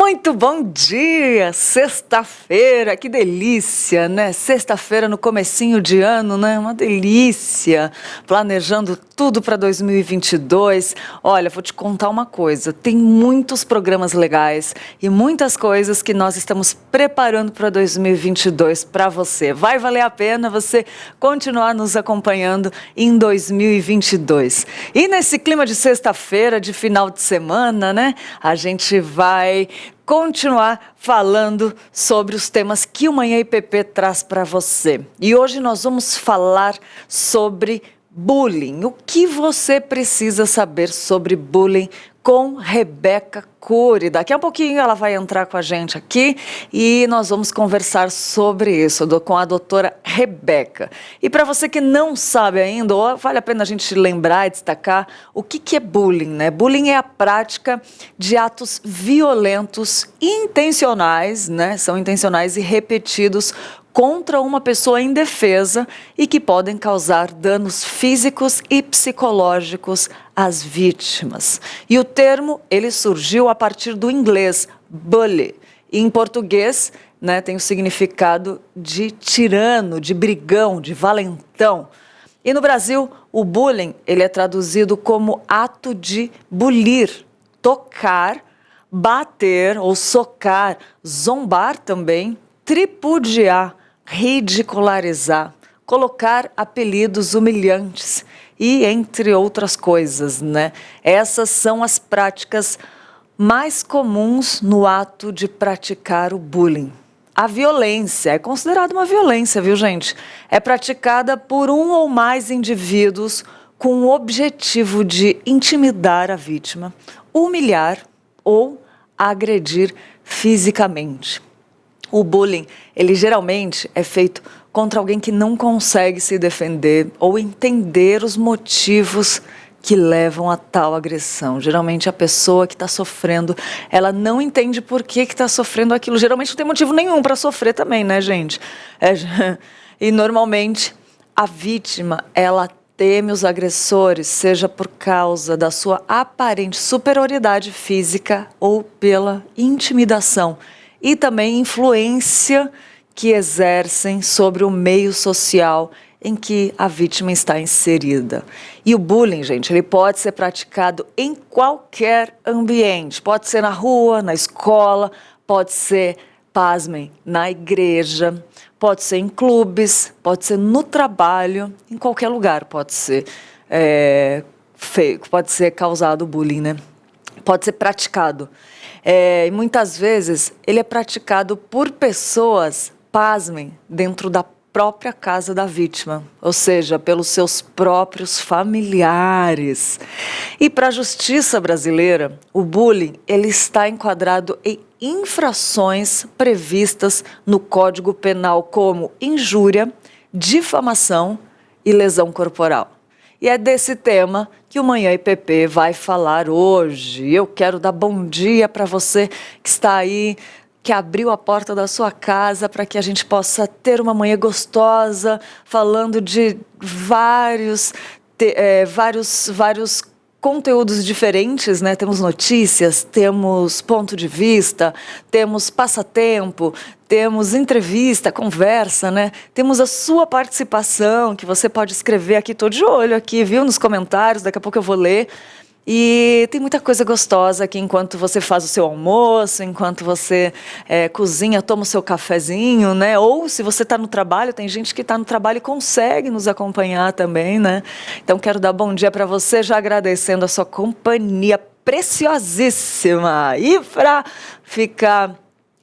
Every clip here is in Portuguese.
Muito bom dia! Sexta-feira, que delícia, né? Sexta-feira no comecinho de ano, né? Uma delícia! Planejando tudo para 2022. Olha, vou te contar uma coisa, tem muitos programas legais e muitas coisas que nós estamos preparando para 2022 para você. Vai valer a pena você continuar nos acompanhando em 2022. E nesse clima de sexta-feira, de final de semana, né? A gente vai continuar falando sobre os temas que o Manhã IPP traz para você. E hoje nós vamos falar sobre bullying. O que você precisa saber sobre bullying com Rebeca Cury. Daqui a pouquinho ela vai entrar com a gente aqui e nós vamos conversar sobre isso com a doutora Rebeca. E para você que não sabe ainda, vale a pena a gente lembrar e destacar o que é bullying, né? Bullying é a prática de atos violentos intencionais, né? São intencionais e repetidos contra uma pessoa indefesa e que podem causar danos físicos e psicológicos às vítimas. E o termo, ele surgiu a partir do inglês bully. E em português, né, tem o significado de tirano, de brigão, de valentão. E no Brasil, o bullying, ele é traduzido como ato de bulir, tocar, bater ou socar, zombar também, tripudiar, ridicularizar, colocar apelidos humilhantes e entre outras coisas, né? Essas são as práticas mais comuns no ato de praticar o bullying. A violência é considerada uma violência, viu, gente? É praticada por um ou mais indivíduos com o objetivo de intimidar a vítima, humilhar ou agredir fisicamente. O bullying, ele geralmente é feito contra alguém que não consegue se defender ou entender os motivos que levam a tal agressão. Geralmente a pessoa que está sofrendo, ela não entende por que está sofrendo aquilo. Geralmente não tem motivo nenhum para sofrer também, né, gente? E normalmente a vítima, ela teme os agressores, seja por causa da sua aparente superioridade física ou pela intimidação e também influência que exercem sobre o meio social em que a vítima está inserida. E o bullying, gente, ele pode ser praticado em qualquer ambiente. Pode ser na rua, na escola, pode ser, pasmem, na igreja, pode ser em clubes, pode ser no trabalho, em qualquer lugar pode ser pode ser causado bullying, né? Pode ser praticado. E muitas vezes ele é praticado por pessoas, pasmem, dentro da própria casa da vítima, ou seja, pelos seus próprios familiares. E para a justiça brasileira, o bullying ele está enquadrado em infrações previstas no Código Penal como injúria, difamação e lesão corporal. E é desse tema que o Manhã IPP vai falar hoje. Eu quero dar bom dia para você que está aí, que abriu a porta da sua casa para que a gente possa ter uma manhã gostosa, falando de vários conteúdos diferentes, né? Temos notícias, temos ponto de vista, temos passatempo, temos entrevista, conversa, né? Temos a sua participação, que você pode escrever aqui, tô de olho aqui, viu? Nos comentários, daqui a pouco eu vou ler. E tem muita coisa gostosa aqui enquanto você faz o seu almoço, enquanto você cozinha, toma o seu cafezinho, né? Ou se você está no trabalho, tem gente que está no trabalho e consegue nos acompanhar também, né? Então quero dar bom dia para você, já agradecendo a sua companhia preciosíssima. E para ficar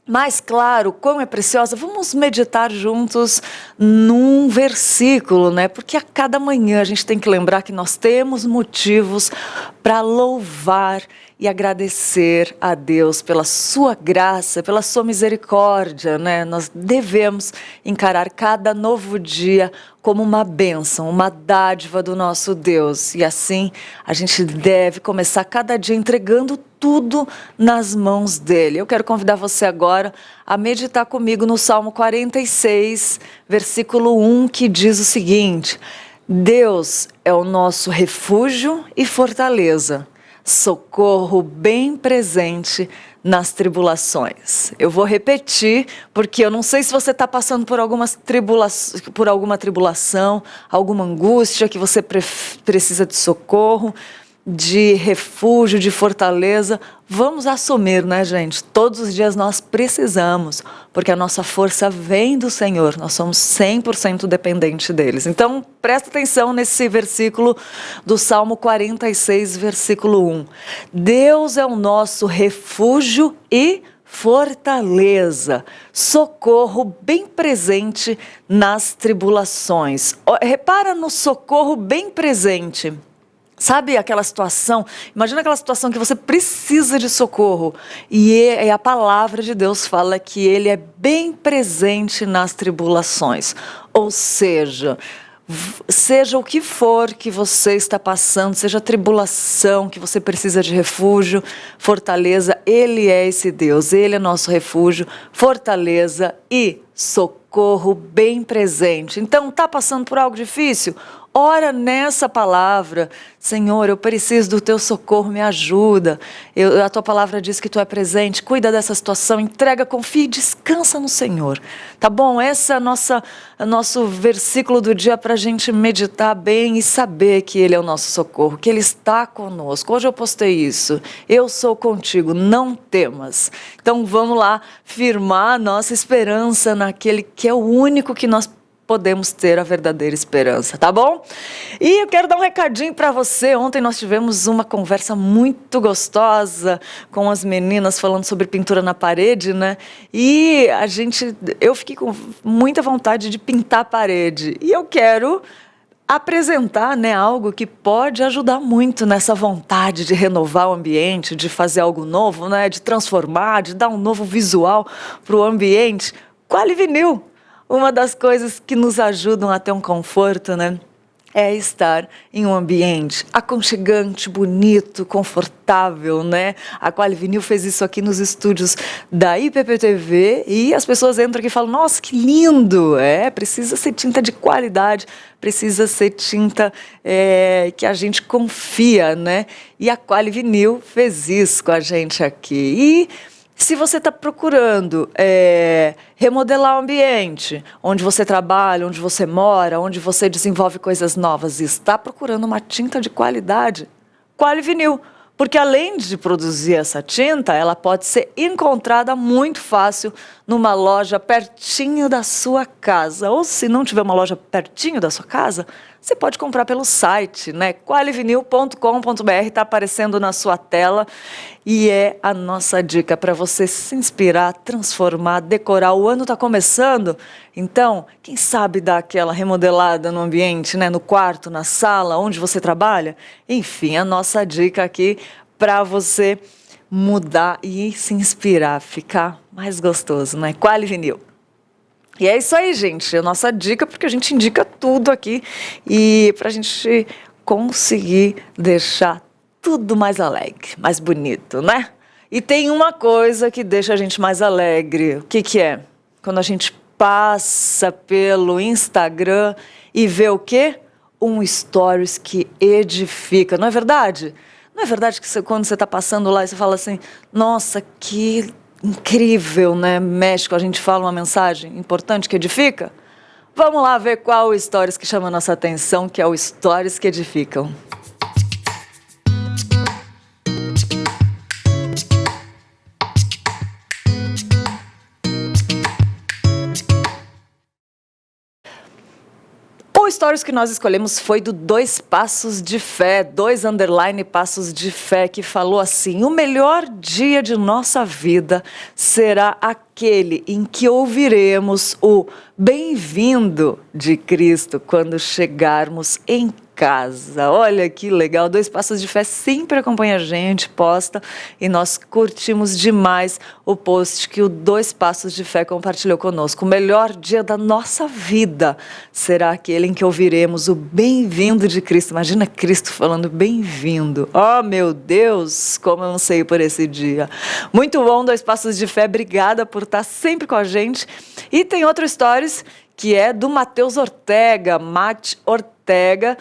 mais claro, quão é preciosa, vamos meditar juntos num versículo, né? Porque a cada manhã a gente tem que lembrar que nós temos motivos para louvar e agradecer a Deus pela sua graça, pela sua misericórdia, né? Nós devemos encarar cada novo dia como uma bênção, uma dádiva do nosso Deus. E assim a gente deve começar cada dia entregando tudo nas mãos dele. Eu quero convidar você agora a meditar comigo no Salmo 46, versículo 1, que diz o seguinte: Deus é o nosso refúgio e fortaleza, socorro bem presente nas tribulações. Eu vou repetir, porque eu não sei se você está passando por alguma tribulação, alguma angústia, que você precisa de socorro, de refúgio, de fortaleza. Vamos assumir, né, gente? Todos os dias nós precisamos, porque a nossa força vem do Senhor, nós somos 100% dependentes deles. Então, presta atenção nesse versículo do Salmo 46, versículo 1. Deus é o nosso refúgio e fortaleza, socorro bem presente nas tribulações. Repara no socorro bem presente. Sabe aquela situação, imagina aquela situação que você precisa de socorro e a palavra de Deus fala que Ele é bem presente nas tribulações, ou seja o que for que você está passando, seja a tribulação que você precisa de refúgio, fortaleza, Ele é esse Deus, Ele é nosso refúgio, fortaleza e socorro bem presente. Então, está passando por algo difícil? Ora nessa palavra, Senhor, eu preciso do teu socorro, me ajuda. A tua palavra diz que tu é presente, cuida dessa situação, entrega, confia e descansa no Senhor. Tá bom? Esse é o nosso versículo do dia para a gente meditar bem e saber que Ele é o nosso socorro, que Ele está conosco. Hoje eu postei isso. Eu sou contigo, não temas. Então vamos lá firmar a nossa esperança naquele que é o único que nós podemos ter a verdadeira esperança, tá bom? E eu quero dar um recadinho para você. Ontem nós tivemos uma conversa muito gostosa com as meninas falando sobre pintura na parede, né? E eu fiquei com muita vontade de pintar a parede. E eu quero apresentar, né, algo que pode ajudar muito nessa vontade de renovar o ambiente, de fazer algo novo, né, de transformar, de dar um novo visual para o ambiente. Quali Vinil. Uma das coisas que nos ajudam a ter um conforto, né, é estar em um ambiente aconchegante, bonito, confortável, né? A Quali Vinil fez isso aqui nos estúdios da IPPTV e as pessoas entram aqui e falam, nossa, que lindo! Precisa ser tinta de qualidade, precisa ser tinta que a gente confia, né? E a Quali Vinil fez isso com a gente aqui. E se você está procurando remodelar o ambiente, onde você trabalha, onde você mora, onde você desenvolve coisas novas e está procurando uma tinta de qualidade, Quali Vinil. Porque além de produzir essa tinta, ela pode ser encontrada muito fácil numa loja pertinho da sua casa. Ou se não tiver uma loja pertinho da sua casa, você pode comprar pelo site, né? qualivinil.com.br, está aparecendo na sua tela. E é a nossa dica para você se inspirar, transformar, decorar. O ano está começando, então, quem sabe dar aquela remodelada no ambiente, né? No quarto, na sala, onde você trabalha. Enfim, a nossa dica aqui para você mudar e se inspirar, ficar mais gostoso, né? Quali Vinil. E é isso aí, gente. A nossa dica, porque a gente indica tudo aqui e para a gente conseguir deixar tudo mais alegre, mais bonito, né? E tem uma coisa que deixa a gente mais alegre. O que é? Quando a gente passa pelo Instagram e vê o quê? Um stories que edifica, não é verdade? Não é verdade que quando você está passando lá e você fala assim, nossa, que incrível, né? México, a gente fala uma mensagem importante que edifica? Vamos lá ver qual o stories que chama a nossa atenção, que é o stories que edificam. O stories que nós escolhemos foi do 2 Passos de Fé, 2_ Passos de Fé, que falou assim: o melhor dia de nossa vida será aquele em que ouviremos o bem-vindo de Cristo quando chegarmos em casa. Olha que legal, 2 Passos de Fé sempre acompanha a gente, posta, e nós curtimos demais o post que o 2 Passos de Fé compartilhou conosco. O melhor dia da nossa vida será aquele em que ouviremos o bem-vindo de Cristo. Imagina Cristo falando bem-vindo. Oh, meu Deus, como eu anseio por esse dia. Muito bom, 2 Passos de Fé, obrigada por estar sempre com a gente. E tem outro stories que é do Mateus Ortega, Mate Ortega,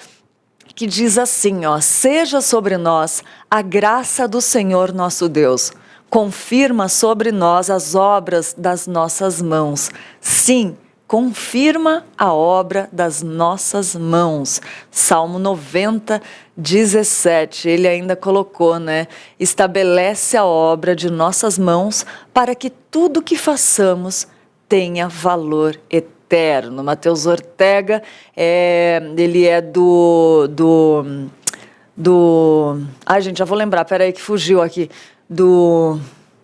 que diz assim, ó: seja sobre nós a graça do Senhor nosso Deus. confirma sobre nós as obras das nossas mãos. Sim, confirma a obra das nossas mãos. Salmo 90, 17, ele ainda colocou, né? Estabelece a obra de nossas mãos para que tudo que façamos tenha valor eterno. Mateus Ortega, ele é ai, gente, já vou lembrar, peraí que fugiu aqui, do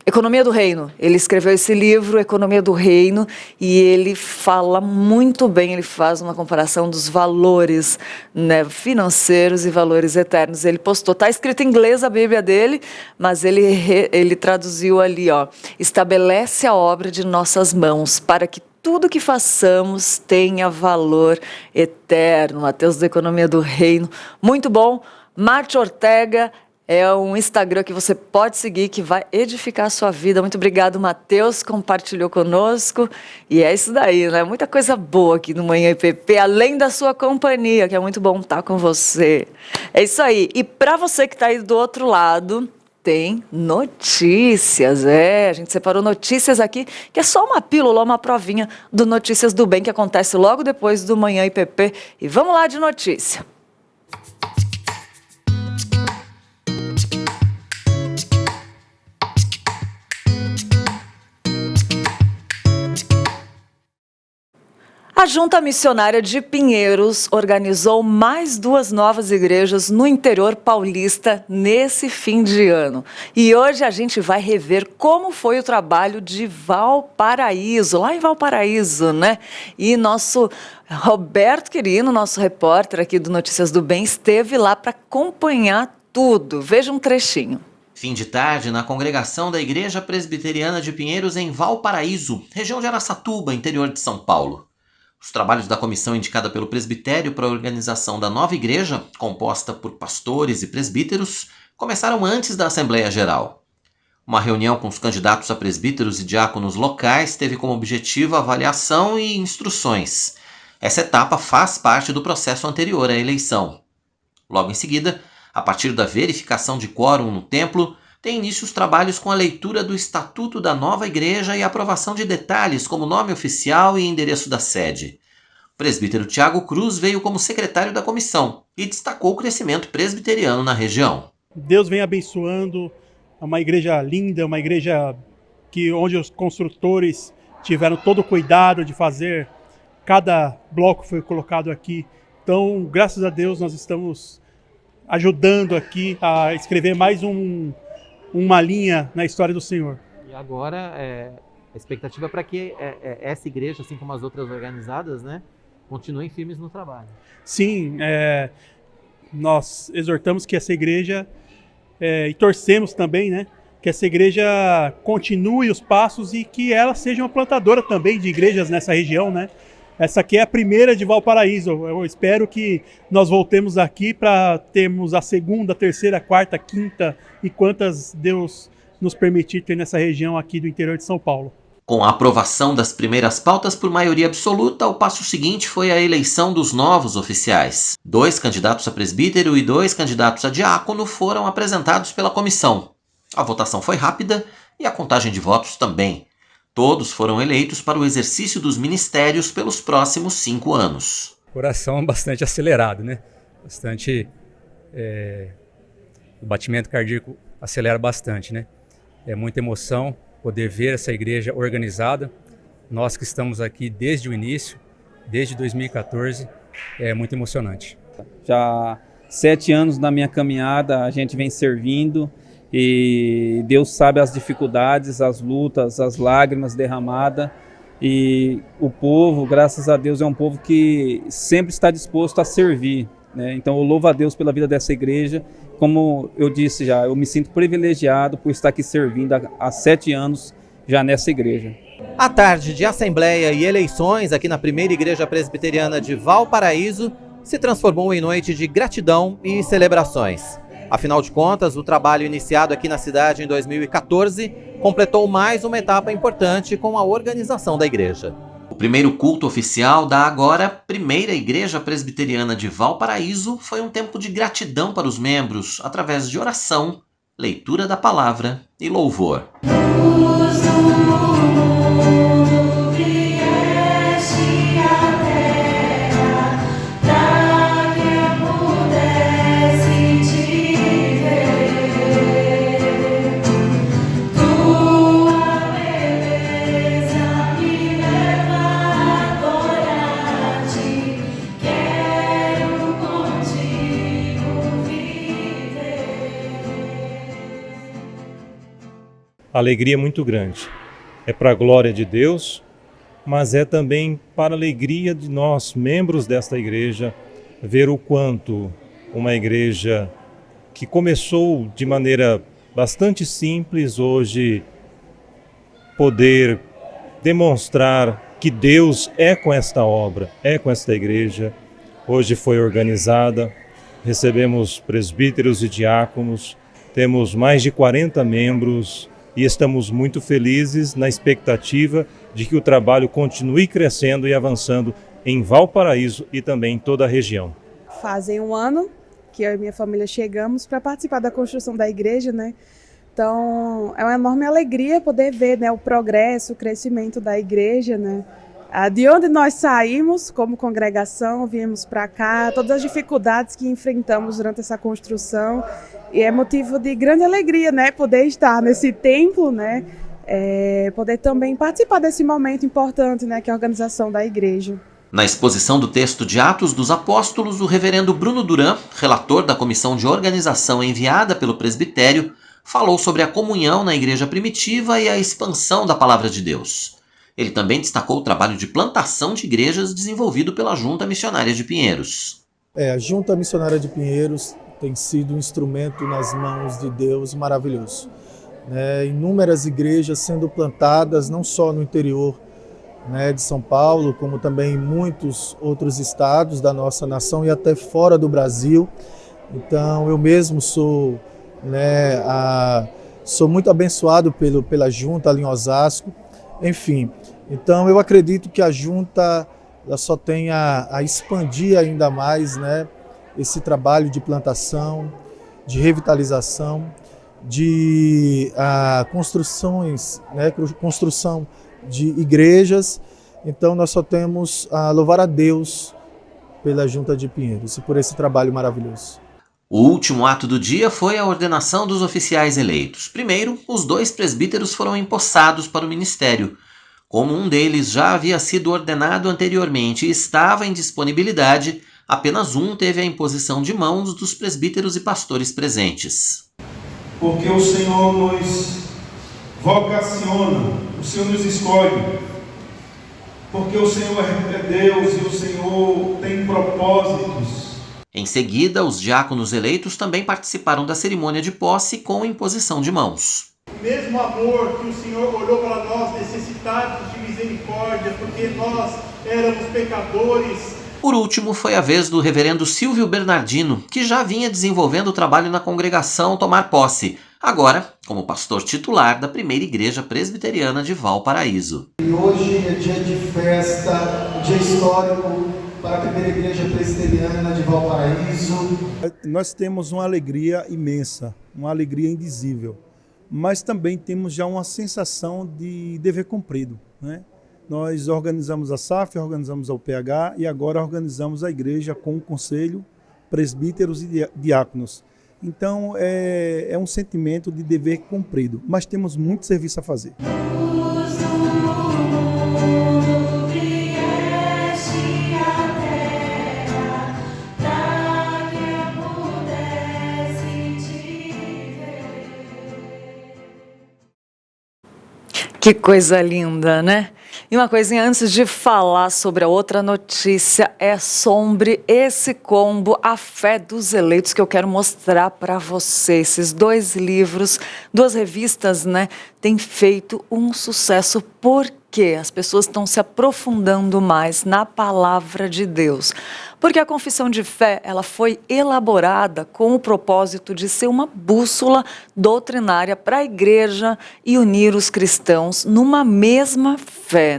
Economia do Reino. Ele escreveu esse livro, Economia do Reino, e ele fala muito bem, ele faz uma comparação dos valores, né, financeiros e valores eternos. Ele postou, está escrito em inglês a Bíblia dele, mas ele traduziu ali, ó, estabelece a obra de nossas mãos para que tudo que façamos tenha valor eterno. Mateus da Economia do Reino, muito bom. Marte Ortega é um Instagram que você pode seguir, que vai edificar a sua vida. Muito obrigado, Mateus, compartilhou conosco. E é isso daí, né? Muita coisa boa aqui no Manhã IPP, além da sua companhia, que é muito bom estar com você. É isso aí. E para você que está aí do outro lado, tem notícias. A gente separou notícias aqui, que é só uma pílula, uma provinha do Notícias do Bem, que acontece logo depois do Manhã IPP. E vamos lá de notícia. A Junta Missionária de Pinheiros organizou mais 2 novas igrejas no interior paulista nesse fim de ano. E hoje a gente vai rever como foi o trabalho de Valparaíso, lá em Valparaíso, né? E nosso Roberto Quirino, nosso repórter aqui do Notícias do Bem, esteve lá para acompanhar tudo. Veja um trechinho. Fim de tarde na congregação da Igreja Presbiteriana de Pinheiros em Valparaíso, região de Araçatuba, interior de São Paulo. Os trabalhos da comissão indicada pelo presbitério para a organização da nova igreja, composta por pastores e presbíteros, começaram antes da Assembleia Geral. Uma reunião com os candidatos a presbíteros e diáconos locais teve como objetivo a avaliação e instruções. Essa etapa faz parte do processo anterior à eleição. Logo em seguida, a partir da verificação de quórum no templo, tem início os trabalhos com a leitura do Estatuto da nova igreja e a aprovação de detalhes como nome oficial e endereço da sede. O presbítero Tiago Cruz veio como secretário da comissão e destacou o crescimento presbiteriano na região. Deus vem abençoando, é uma igreja linda, uma igreja onde os construtores tiveram todo o cuidado de fazer, cada bloco foi colocado aqui. Então, graças a Deus, nós estamos ajudando aqui a escrever mais uma linha na história do Senhor. E agora a expectativa é para que essa igreja, assim como as outras organizadas, né, continuem firmes no trabalho. Sim, nós exortamos que essa igreja, e torcemos também, né, que essa igreja continue os passos e que ela seja uma plantadora também de igrejas nessa região, né? Essa aqui é a primeira de Valparaíso. Eu espero que nós voltemos aqui para termos a segunda, terceira, quarta, quinta e quantas Deus nos permitir ter nessa região aqui do interior de São Paulo. Com a aprovação das primeiras pautas por maioria absoluta, o passo seguinte foi a eleição dos novos oficiais. 2 candidatos a presbítero e 2 candidatos a diácono foram apresentados pela comissão. A votação foi rápida e a contagem de votos também. Todos foram eleitos para o exercício dos ministérios pelos próximos 5 anos. Coração bastante acelerado, né? O batimento cardíaco acelera bastante, né? É muita emoção poder ver essa igreja organizada. Nós que estamos aqui desde o início, desde 2014, é muito emocionante. Já 7 anos na minha caminhada, a gente vem servindo. E Deus sabe as dificuldades, as lutas, as lágrimas derramadas, e o povo, graças a Deus, é um povo que sempre está disposto a servir, né? Então eu louvo a Deus pela vida dessa igreja. Como eu disse já, eu me sinto privilegiado por estar aqui servindo há 7 anos já nessa igreja. A tarde de assembleia e eleições aqui na primeira igreja presbiteriana de Valparaíso se transformou em noite de gratidão e celebrações. Afinal de contas, o trabalho iniciado aqui na cidade em 2014 completou mais uma etapa importante com a organização da igreja. O primeiro culto oficial da agora primeira igreja presbiteriana de Valparaíso foi um tempo de gratidão para os membros, através de oração leitura da palavra e louvor. Alegria muito grande. É para a glória de Deus, mas é também para a alegria de nós, membros desta igreja, ver o quanto uma igreja que começou de maneira bastante simples, hoje poder demonstrar que Deus é com esta obra, é com esta igreja. Hoje foi organizada, recebemos presbíteros e diáconos, temos mais de 40 membros, e estamos muito felizes na expectativa de que o trabalho continue crescendo e avançando em Valparaíso e também em toda a região. Fazem um ano que eu e minha família chegamos para participar da construção da igreja, né? Então, é uma enorme alegria poder ver, né, o progresso, o crescimento da igreja, né? De onde nós saímos como congregação, viemos para cá, todas as dificuldades que enfrentamos durante essa construção, e é motivo de grande alegria, né, poder estar nesse templo, né, poder também participar desse momento importante, né, que é a organização da igreja. Na exposição do texto de Atos dos Apóstolos, o reverendo Bruno Duran, relator da comissão de organização enviada pelo presbitério, falou sobre a comunhão na igreja primitiva e a expansão da palavra de Deus. Ele também destacou o trabalho de plantação de igrejas desenvolvido pela Junta Missionária de Pinheiros. A Junta Missionária de Pinheiros tem sido um instrumento nas mãos de Deus maravilhoso. Inúmeras igrejas sendo plantadas, não só no interior, de São Paulo, como também em muitos outros estados da nossa nação e até fora do Brasil. Então, eu mesmo sou muito abençoado pela Junta ali em Osasco. Enfim, então eu acredito que a Junta ela só tem a expandir ainda mais, esse trabalho de plantação, de revitalização, de construção de igrejas. Então nós só temos a louvar a Deus pela Junta de Pinheiros e por esse trabalho maravilhoso. O último ato do dia foi a ordenação dos oficiais eleitos. Primeiro, os 2 presbíteros foram empossados para o ministério. Como um deles já havia sido ordenado anteriormente e estava em disponibilidade, apenas um teve a imposição de mãos dos presbíteros e pastores presentes. Porque o Senhor nos vocaciona, o Senhor nos escolhe. Porque o Senhor é Deus e o Senhor tem propósitos. Em seguida, os diáconos eleitos também participaram da cerimônia de posse com imposição de mãos. O mesmo amor que o Senhor olhou para nós necessitados de misericórdia, porque nós éramos pecadores. Por último, foi a vez do reverendo Silvio Bernardino, que já vinha desenvolvendo o trabalho na congregação, tomar posse, agora como pastor titular da primeira igreja presbiteriana de Valparaíso. E hoje é dia de festa, dia histórico para a primeira igreja presbiteriana de Valparaíso. Nós temos uma alegria imensa, uma alegria indizível, mas também temos já uma sensação de dever cumprido, Nós organizamos a SAF, organizamos a UPH e agora organizamos a igreja com o conselho, presbíteros e diáconos. Então é um sentimento de dever cumprido, mas temos muito serviço a fazer. Que coisa linda, né? E uma coisinha antes de falar sobre a outra notícia, é sobre esse combo A Fé dos Eleitos que eu quero mostrar para vocês. Esses 2 livros, 2 revistas, têm feito um sucesso porque as pessoas estão se aprofundando mais na palavra de Deus. Porque a confissão de fé, ela foi elaborada com o propósito de ser uma bússola doutrinária para a igreja e unir os cristãos numa mesma fé,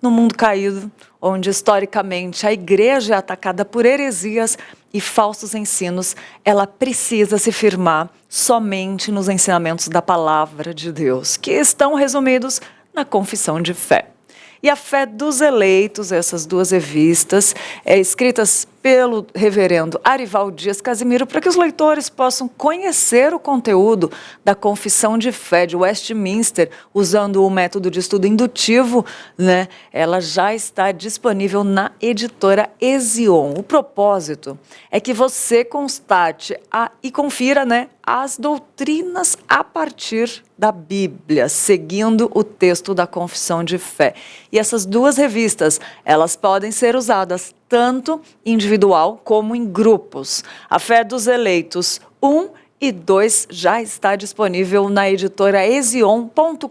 No mundo caído, onde historicamente a igreja é atacada por heresias e falsos ensinos, ela precisa se firmar somente nos ensinamentos da palavra de Deus, que estão resumidos na Confissão de Fé. E a Fé dos Eleitos, essas duas revistas, escritas pelo reverendo Arival Dias Casimiro, para que os leitores possam conhecer o conteúdo da Confissão de Fé de Westminster, usando o método de estudo indutivo, né? Ela já está disponível na editora Hesion. O propósito é que você constate e confira, né, as doutrinas a partir da Bíblia, seguindo o texto da Confissão de Fé. E essas duas revistas, elas podem ser usadas tanto individual como em grupos. A Fé dos Eleitos 1 e 2 já está disponível na editora Hesion.com.br,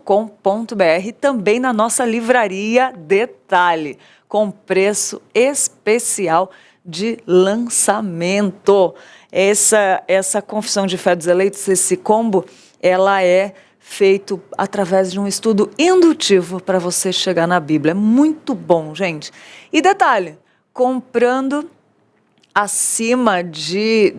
também na nossa livraria Detalhe, com preço especial de lançamento. Essa Confissão de Fé dos Eleitos, esse combo, ela é feito através de um estudo indutivo para você chegar na Bíblia. É muito bom, gente. E detalhe, comprando acima de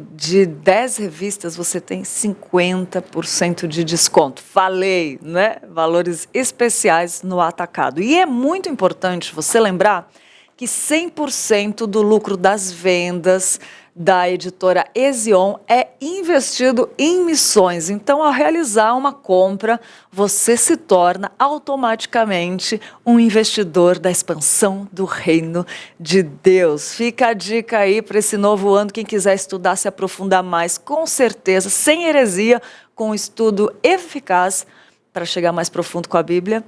10 revistas, você tem 50% de desconto. Falei, né? Valores especiais no atacado. E é muito importante você lembrar que 100% do lucro das vendas da editora Hesion é investido em missões. Então, ao realizar uma compra, você se torna automaticamente um investidor da expansão do reino de Deus. Fica a dica aí para esse novo ano, quem quiser estudar, se aprofundar mais, com certeza, sem heresia, com um estudo eficaz para chegar mais profundo com a Bíblia.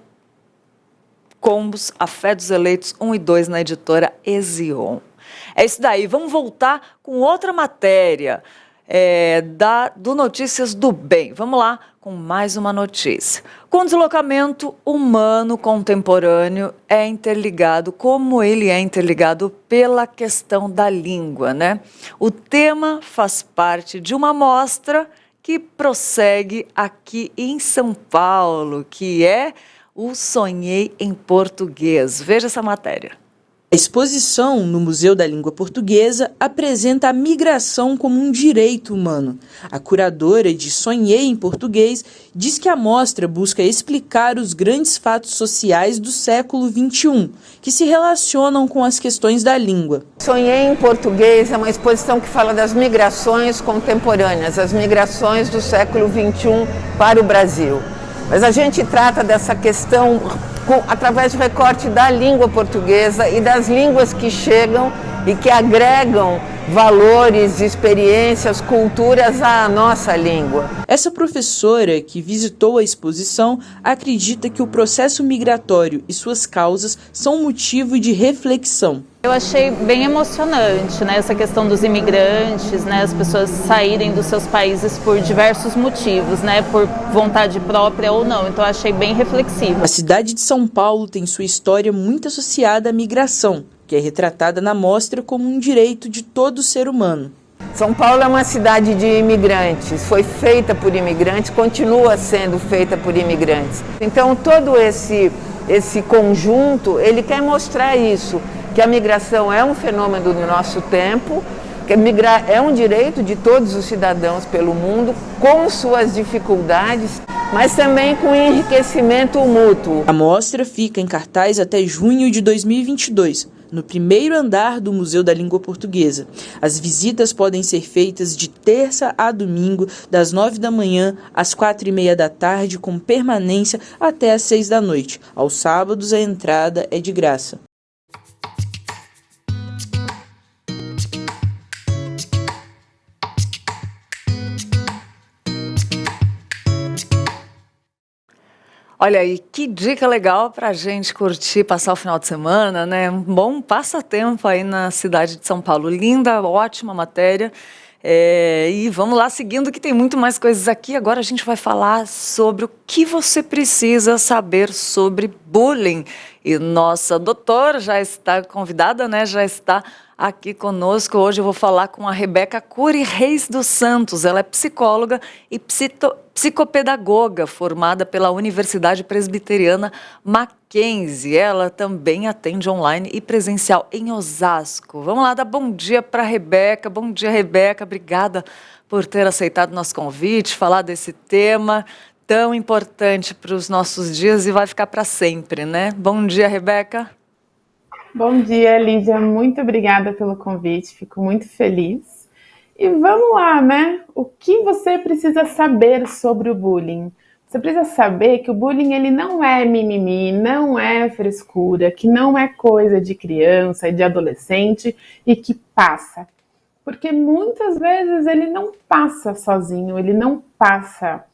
Combos, A Fé dos Eleitos 1 e 2 na editora Hesion. É isso daí. Vamos voltar com outra matéria do Notícias do Bem. Vamos lá com mais uma notícia. Com o deslocamento humano contemporâneo é interligado, como ele é interligado pela questão da língua, né? O tema faz parte de uma mostra que prossegue aqui em São Paulo, que é o Sonhei em Português. Veja essa matéria. A exposição no Museu da Língua Portuguesa apresenta a migração como um direito humano. A curadora de Sonhei em Português diz que a mostra busca explicar os grandes fatos sociais do século XXI, que se relacionam com as questões da língua. Sonhei em Português é uma exposição que fala das migrações contemporâneas, as migrações do século XXI para o Brasil. Mas a gente trata dessa questão através do recorte da língua portuguesa e das línguas que chegam e que agregam valores, experiências, culturas à nossa língua. Essa professora que visitou a exposição acredita que o processo migratório e suas causas são motivo de reflexão. Eu achei bem emocionante, né, essa questão dos imigrantes, né, as pessoas saírem dos seus países por diversos motivos, né, por vontade própria ou não. Então eu achei bem reflexivo. A cidade de São Paulo tem sua história muito associada à migração, que é retratada na mostra como um direito de todo ser humano. São Paulo é uma cidade de imigrantes, foi feita por imigrantes, continua sendo feita por imigrantes. Então todo esse conjunto, ele quer mostrar isso, que a migração é um fenômeno do nosso tempo, que migrar é um direito de todos os cidadãos pelo mundo, com suas dificuldades, mas também com enriquecimento mútuo. A mostra fica em cartaz até junho de 2022, no primeiro andar do Museu da Língua Portuguesa. As visitas podem ser feitas de terça a domingo, das 9 da manhã às 4h30 da tarde, com permanência até às 6 da noite. Aos sábados, a entrada é de graça. Olha aí, que dica legal para a gente curtir, passar o final de semana, né? Um bom passatempo aí na cidade de São Paulo. Linda, ótima matéria. E vamos lá, seguindo que tem muito mais coisas aqui. Agora a gente vai falar sobre o que você precisa saber sobre bullying. E nossa doutora já está convidada, né? Já está aqui conosco. Hoje eu vou falar com a Rebeca Cury Reis dos Santos. Ela é psicóloga e psicopedagoga, formada pela Universidade Presbiteriana Mackenzie. Ela também atende online e presencial em Osasco. Vamos lá dar bom dia para a Rebeca. Bom dia, Rebeca. Obrigada por ter aceitado nosso convite, falar desse tema tão importante para os nossos dias e vai ficar para sempre, né? Bom dia, Rebeca. Bom dia, Lídia. Muito obrigada pelo convite. Fico muito feliz. E vamos lá, né? O que você precisa saber sobre o bullying? Você precisa saber que o bullying ele não é mimimi, não é frescura, que não é coisa de criança e de adolescente e que passa. Porque muitas vezes ele não passa sozinho, ele não passa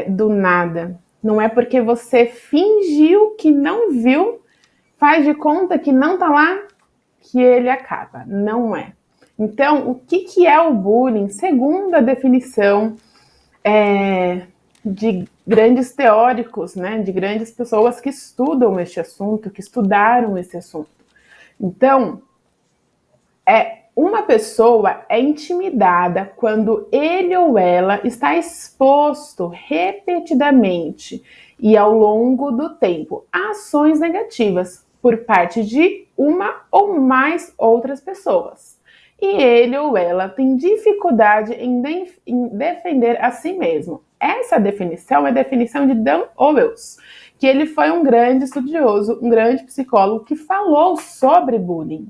do nada. Não é porque você fingiu que não viu, faz de conta que não tá lá, que ele acaba. Não é. Então, o que é o bullying? Segundo a definição de grandes teóricos, né, de grandes pessoas que estudam este assunto, que estudaram esse assunto. Então, uma pessoa é intimidada quando ele ou ela está exposto repetidamente e ao longo do tempo a ações negativas por parte de uma ou mais outras pessoas. E ele ou ela tem dificuldade em defender a si mesmo. Essa definição é a definição de Dan Owens, que ele foi um grande estudioso, um grande psicólogo que falou sobre bullying.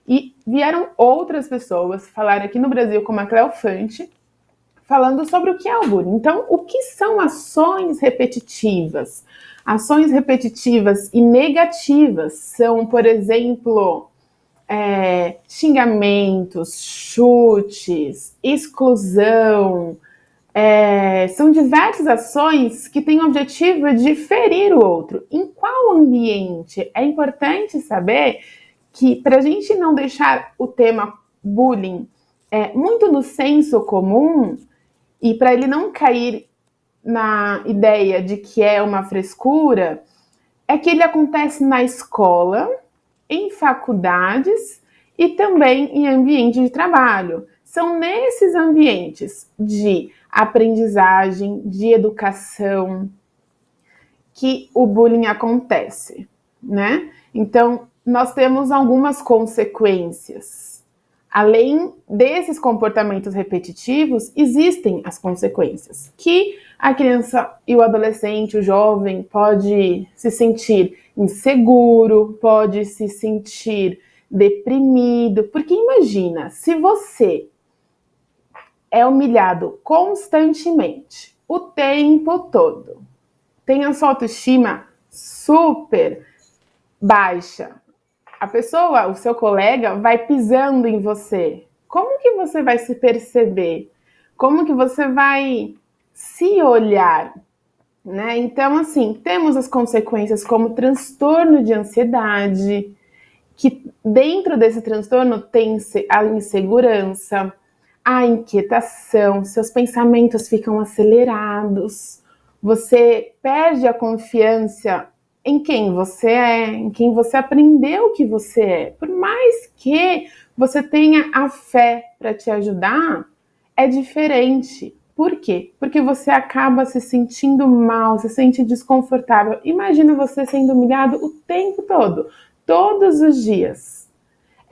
E vieram outras pessoas falar aqui no Brasil, como a Cleo Fante, falando sobre o que é o bullying. Então, o que são ações repetitivas? Ações repetitivas e negativas são, por exemplo, xingamentos, chutes, exclusão. São diversas ações que têm o objetivo de ferir o outro. Em qual ambiente? É importante saber que, para a gente não deixar o tema bullying muito no senso comum e para ele não cair na ideia de que é uma frescura, é que ele acontece na escola, em faculdades e também em ambiente de trabalho. São nesses ambientes de aprendizagem, de educação, que o bullying acontece, né? Então, nós temos algumas consequências. Além desses comportamentos repetitivos, existem as consequências, que a criança e o adolescente, o jovem, pode se sentir inseguro, pode se sentir deprimido, porque imagina, se você é humilhado constantemente, o tempo todo, tem a sua autoestima super baixa, a pessoa, o seu colega, vai pisando em você. Como que você vai se perceber? Como que você vai se olhar? Né? Então, assim, temos as consequências como transtorno de ansiedade, que dentro desse transtorno tem a insegurança, a inquietação, seus pensamentos ficam acelerados, você perde a confiança em quem você é, em quem você aprendeu que você é. Por mais que você tenha a fé para te ajudar, é diferente. Por quê? Porque você acaba se sentindo mal, se sente desconfortável. Imagina você sendo humilhado o tempo todo, todos os dias.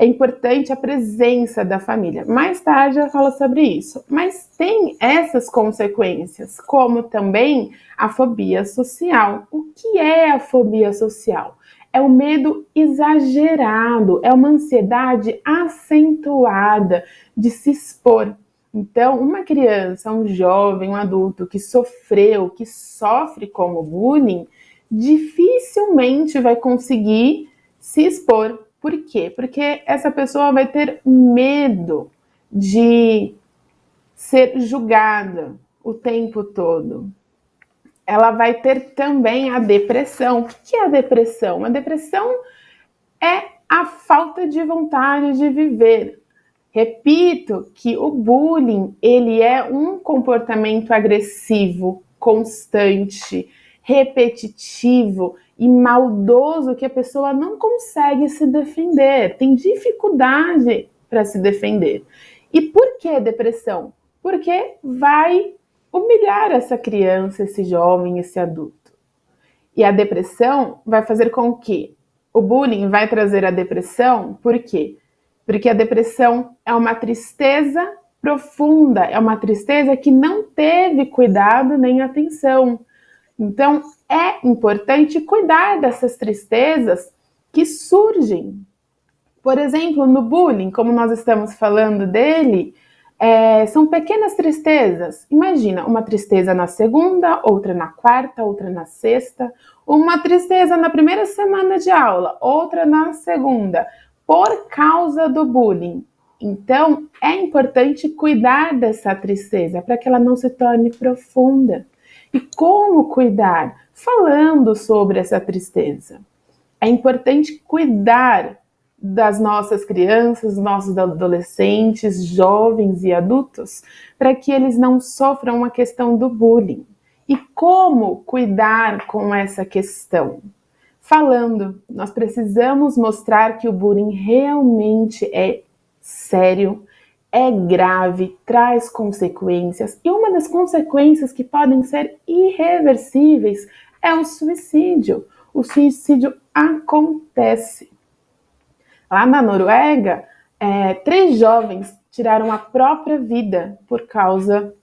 É importante a presença da família. Mais tarde eu falo sobre isso. Mas tem essas consequências, como também a fobia social. O que é a fobia social? É o medo exagerado, é uma ansiedade acentuada de se expor. Então, uma criança, um jovem, um adulto que sofreu, que sofre com o bullying, dificilmente vai conseguir se expor. Por quê? Porque essa pessoa vai ter medo de ser julgada o tempo todo. Ela vai ter também a depressão. O que é a depressão? A depressão é a falta de vontade de viver. Repito que o bullying, ele é um comportamento agressivo, constante, repetitivo e maldoso que a pessoa não consegue se defender, tem dificuldade para se defender. E por que depressão? Porque vai humilhar essa criança, esse jovem, esse adulto. E a depressão vai fazer com que o bullying vai trazer a depressão, por quê? Porque a depressão é uma tristeza profunda, é uma tristeza que não teve cuidado nem atenção. Então, é importante cuidar dessas tristezas que surgem. Por exemplo, no bullying, como nós estamos falando dele, são pequenas tristezas. Imagina, uma tristeza na segunda, outra na quarta, outra na sexta, uma tristeza na primeira semana de aula, outra na segunda, por causa do bullying. Então, é importante cuidar dessa tristeza para que ela não se torne profunda. E como cuidar? Falando sobre essa tristeza. É importante cuidar das nossas crianças, nossos adolescentes, jovens e adultos, para que eles não sofram a questão do bullying. E como cuidar com essa questão? Falando, nós precisamos mostrar que o bullying realmente é sério, é grave, traz consequências, e uma das consequências que podem ser irreversíveis é o suicídio. O suicídio acontece. Lá na Noruega, 3 jovens tiraram a própria vida por causa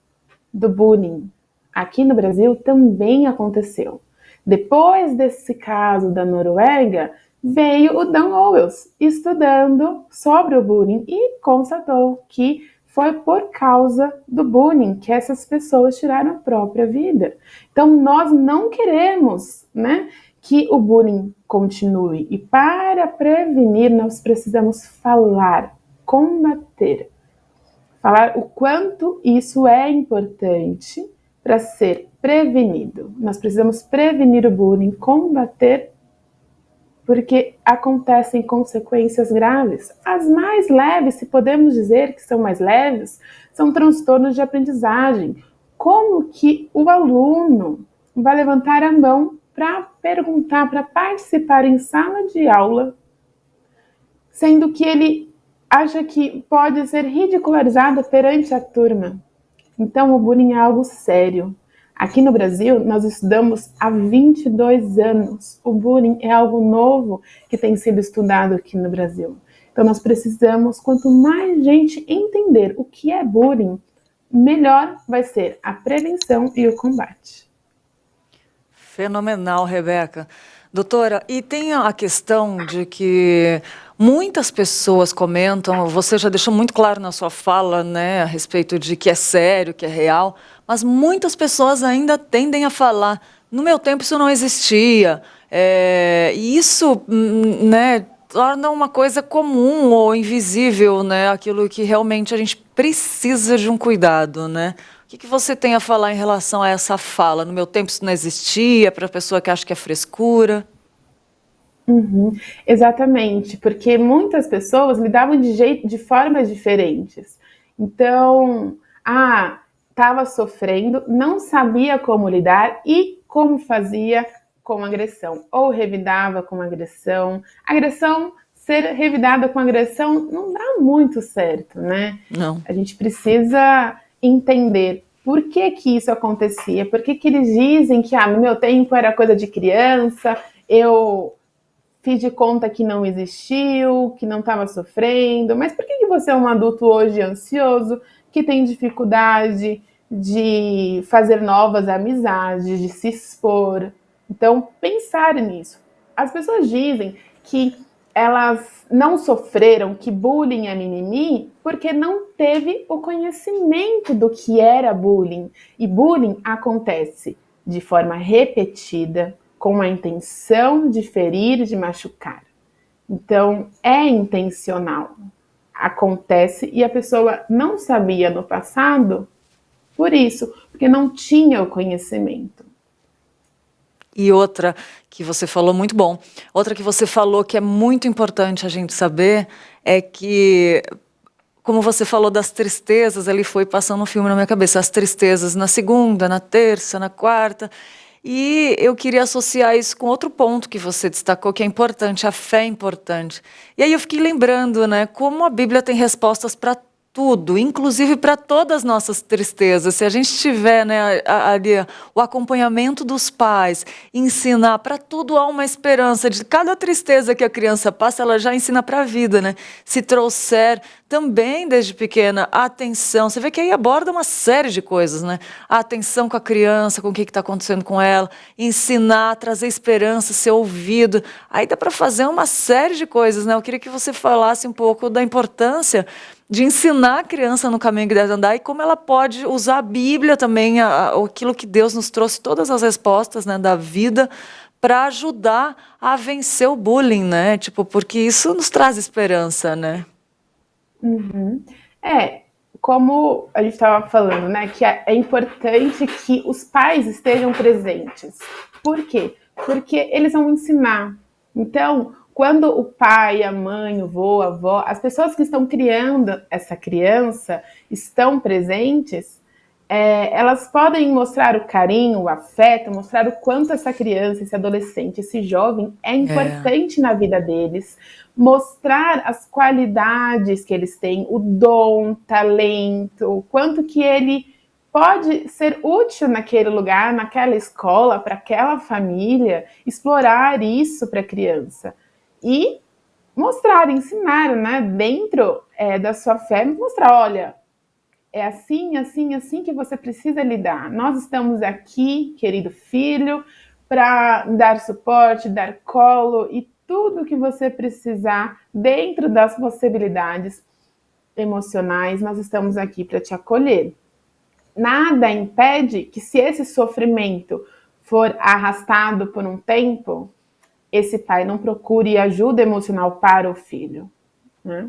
do bullying. Aqui no Brasil também aconteceu. Depois desse caso da Noruega, veio o Dan Owens estudando sobre o bullying e constatou que foi por causa do bullying que essas pessoas tiraram a própria vida. Então, nós não queremos, que o bullying continue. E para prevenir, nós precisamos falar, combater. Falar o quanto isso é importante para ser prevenido. Nós precisamos prevenir o bullying, combater, porque acontecem consequências graves. As mais leves, se podemos dizer que são mais leves, são transtornos de aprendizagem. Como que o aluno vai levantar a mão para perguntar, para participar em sala de aula, sendo que ele acha que pode ser ridicularizado perante a turma? Então, o bullying é algo sério. Aqui no Brasil, nós estudamos há 22 anos. O bullying é algo novo que tem sido estudado aqui no Brasil. Então, nós precisamos, quanto mais gente entender o que é bullying, melhor vai ser a prevenção e o combate. Fenomenal, Rebeca. Doutora, e tem a questão de que muitas pessoas comentam, você já deixou muito claro na sua fala, a respeito de que é sério, que é real, mas muitas pessoas ainda tendem a falar, no meu tempo isso não existia, e isso, torna uma coisa comum ou invisível, aquilo que realmente a gente precisa de um cuidado, O que você tem a falar em relação a essa fala? No meu tempo isso não existia, para a pessoa que acha que é frescura? Exatamente, porque muitas pessoas lidavam de formas diferentes. Então, estava sofrendo, não sabia como lidar e como fazia com agressão. Ou revidava com agressão. Agressão, ser revidada com agressão não dá muito certo, Não. A gente precisa entender por que isso acontecia, por que eles dizem que no meu tempo era coisa de criança, eu fiz de conta que não existiu, que não estava sofrendo, mas por que você é um adulto hoje ansioso, que tem dificuldade de fazer novas amizades, de se expor? Então, pensar nisso. As pessoas dizem que elas não sofreram, que bullying é mimimi, porque não teve o conhecimento do que era bullying. E bullying acontece de forma repetida, com a intenção de ferir, de machucar. Então, é intencional. Acontece e a pessoa não sabia no passado por isso, porque não tinha o conhecimento. E outra que você falou, muito bom, outra que você falou que é muito importante a gente saber é que, como você falou das tristezas, ali foi passando um filme na minha cabeça, as tristezas na segunda, na terça, na quarta, E eu queria associar isso com outro ponto que você destacou, que é importante, a fé é importante. E aí eu fiquei lembrando, né, como a Bíblia tem respostas para tudo, inclusive para todas as nossas tristezas. Se a gente tiver, né, ali o acompanhamento dos pais, ensinar para tudo há uma esperança. De cada tristeza que a criança passa, ela já ensina para a vida, né? Se trouxer também desde pequena a atenção, você vê que aí aborda uma série de coisas, né? A atenção com a criança, com o que está acontecendo com ela, ensinar, trazer esperança, ser ouvido. Aí dá para fazer uma série de coisas, né? Eu queria que você falasse um pouco da importância de ensinar a criança no caminho que deve andar e como ela pode usar a Bíblia também, aquilo que Deus nos trouxe, todas as respostas, né, da vida, para ajudar a vencer o bullying, né? Tipo, porque isso nos traz esperança, né? Uhum. Como a gente estava falando, né, que é importante que os pais estejam presentes. Por quê? Porque eles vão ensinar. Então, quando o pai, a mãe, o vô, a avó, as pessoas que estão criando essa criança estão presentes, elas podem mostrar o carinho, o afeto, mostrar o quanto essa criança, esse adolescente, esse jovem é importante na vida deles, mostrar as qualidades que eles têm, o dom, talento, o quanto que ele pode ser útil naquele lugar, naquela escola, para aquela família, explorar isso para a criança. E mostrar, ensinar, né, dentro da sua fé, mostrar, olha, é assim, assim, assim que você precisa lidar. Nós estamos aqui, querido filho, para dar suporte, dar colo e tudo que você precisar dentro das possibilidades emocionais, nós estamos aqui para te acolher. Nada impede que, se esse sofrimento for arrastado por um tempo, esse pai não procure ajuda emocional para o filho, né?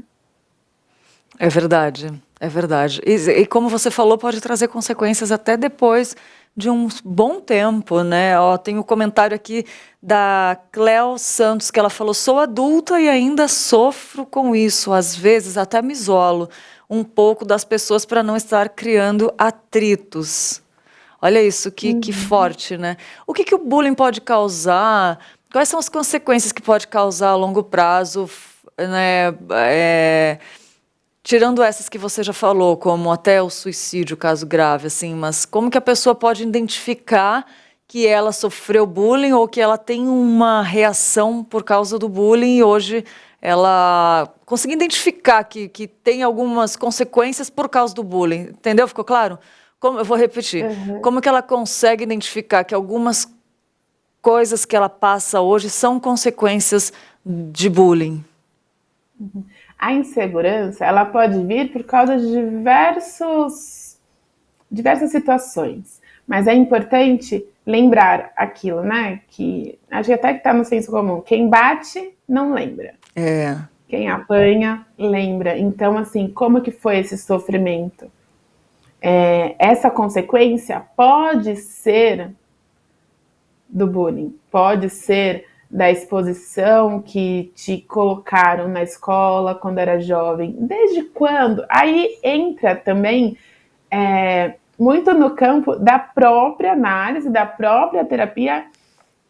É verdade, é verdade. E como você falou, pode trazer consequências até depois de um bom tempo, né? Ó, tem um comentário aqui da Cleo Santos, que ela falou: sou adulta e ainda sofro com isso, às vezes até me isolo um pouco das pessoas para não estar criando atritos. Olha isso, que forte, né? O que o bullying pode causar? Quais são as consequências que pode causar a longo prazo, né? Tirando essas que você já falou, como até o suicídio, caso grave, assim, mas como que a pessoa pode identificar que ela sofreu bullying ou que ela tem uma reação por causa do bullying e hoje ela conseguir identificar que tem algumas consequências por causa do bullying, entendeu? Ficou claro? Eu vou repetir. Como que ela consegue identificar que algumas coisas que ela passa hoje são consequências de bullying? A insegurança, ela pode vir por causa de diversas situações, mas é importante lembrar aquilo, né, que acho que até que está no senso comum, quem bate não lembra. Quem apanha lembra. Então, assim, como que foi esse sofrimento? Essa consequência pode ser do bullying, pode ser da exposição que te colocaram na escola quando era jovem. Desde quando? Aí entra também muito no campo da própria análise, da própria terapia,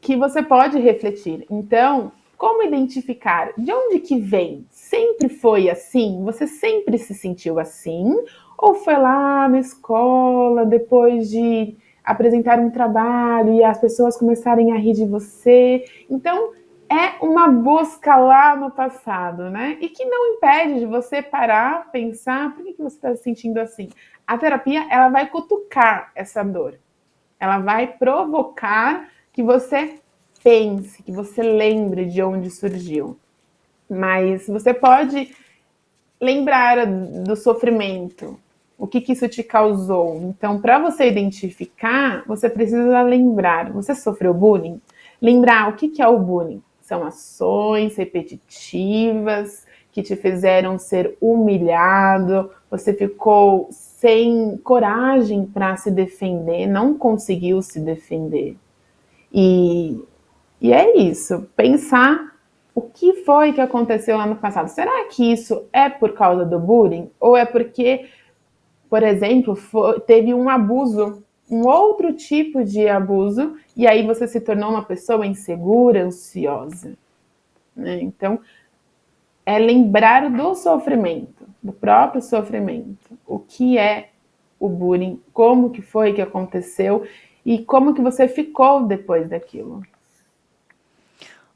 que você pode refletir. Então, como identificar? De onde que vem? Sempre foi assim? Você sempre se sentiu assim? Ou foi lá na escola, depois de apresentar um trabalho e as pessoas começarem a rir de você? Então, é uma busca lá no passado, né? E que não impede de você parar, pensar, por que você está se sentindo assim? A terapia, ela vai cutucar essa dor. Ela vai provocar que você pense, que você lembre de onde surgiu. Mas você pode lembrar do sofrimento, o que isso te causou. Então, para você identificar, você precisa lembrar. Você sofreu bullying? Lembrar o que é o bullying. São ações repetitivas que te fizeram ser humilhado, você ficou sem coragem para se defender, não conseguiu se defender. E é isso, pensar o que foi que aconteceu ano passado. Será que isso é por causa do bullying? Ou é porque, por exemplo, teve um abuso um outro tipo de abuso, e aí você se tornou uma pessoa insegura, ansiosa, né? Então, é lembrar do sofrimento, do próprio sofrimento. O que é o bullying, como que foi que aconteceu e como que você ficou depois daquilo.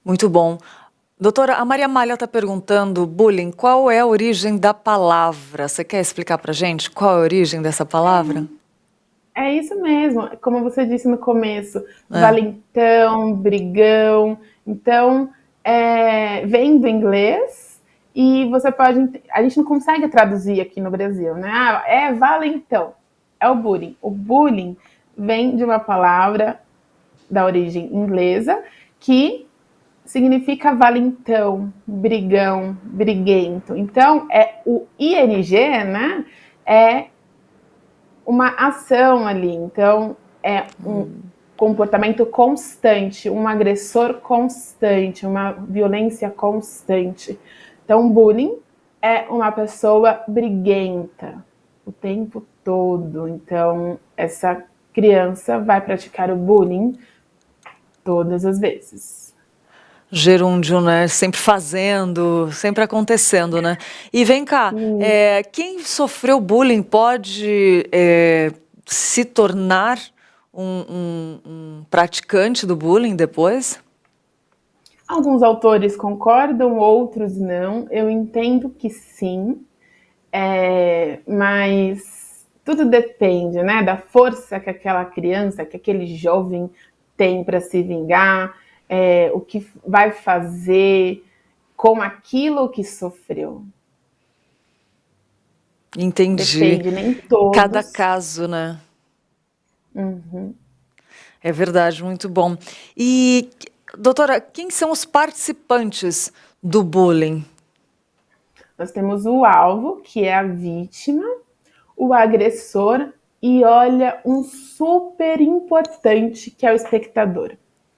Muito bom. Doutora, a Maria Amália está perguntando, bullying, qual é a origem da palavra? Você quer explicar para a gente qual é a origem dessa palavra? É isso mesmo, como você disse no começo, valentão, brigão. Então, vem do inglês e você pode... A gente não consegue traduzir aqui no Brasil, né? É valentão, é o bullying. O bullying vem de uma palavra da origem inglesa que significa valentão, brigão, briguento. Então, o ING, né? É uma ação ali. Então, é um comportamento constante, um agressor constante, uma violência constante. Então, bullying é uma pessoa briguenta o tempo todo. Então, essa criança vai praticar o bullying todas as vezes. Gerúndio, né? Sempre fazendo, sempre acontecendo, né? E vem cá, quem sofreu bullying pode se tornar um praticante do bullying depois? Alguns autores concordam, outros não. Eu entendo que sim, mas tudo depende, né? Da força que aquela criança, que aquele jovem tem para se vingar. O que vai fazer com aquilo que sofreu. Entendi. Depende, nem todos. Cada caso, né? Uhum. É verdade, muito bom. E, doutora, quem são os participantes do bullying? Nós temos o alvo, que é a vítima, o agressor e, olha, um super importante, que é o espectador.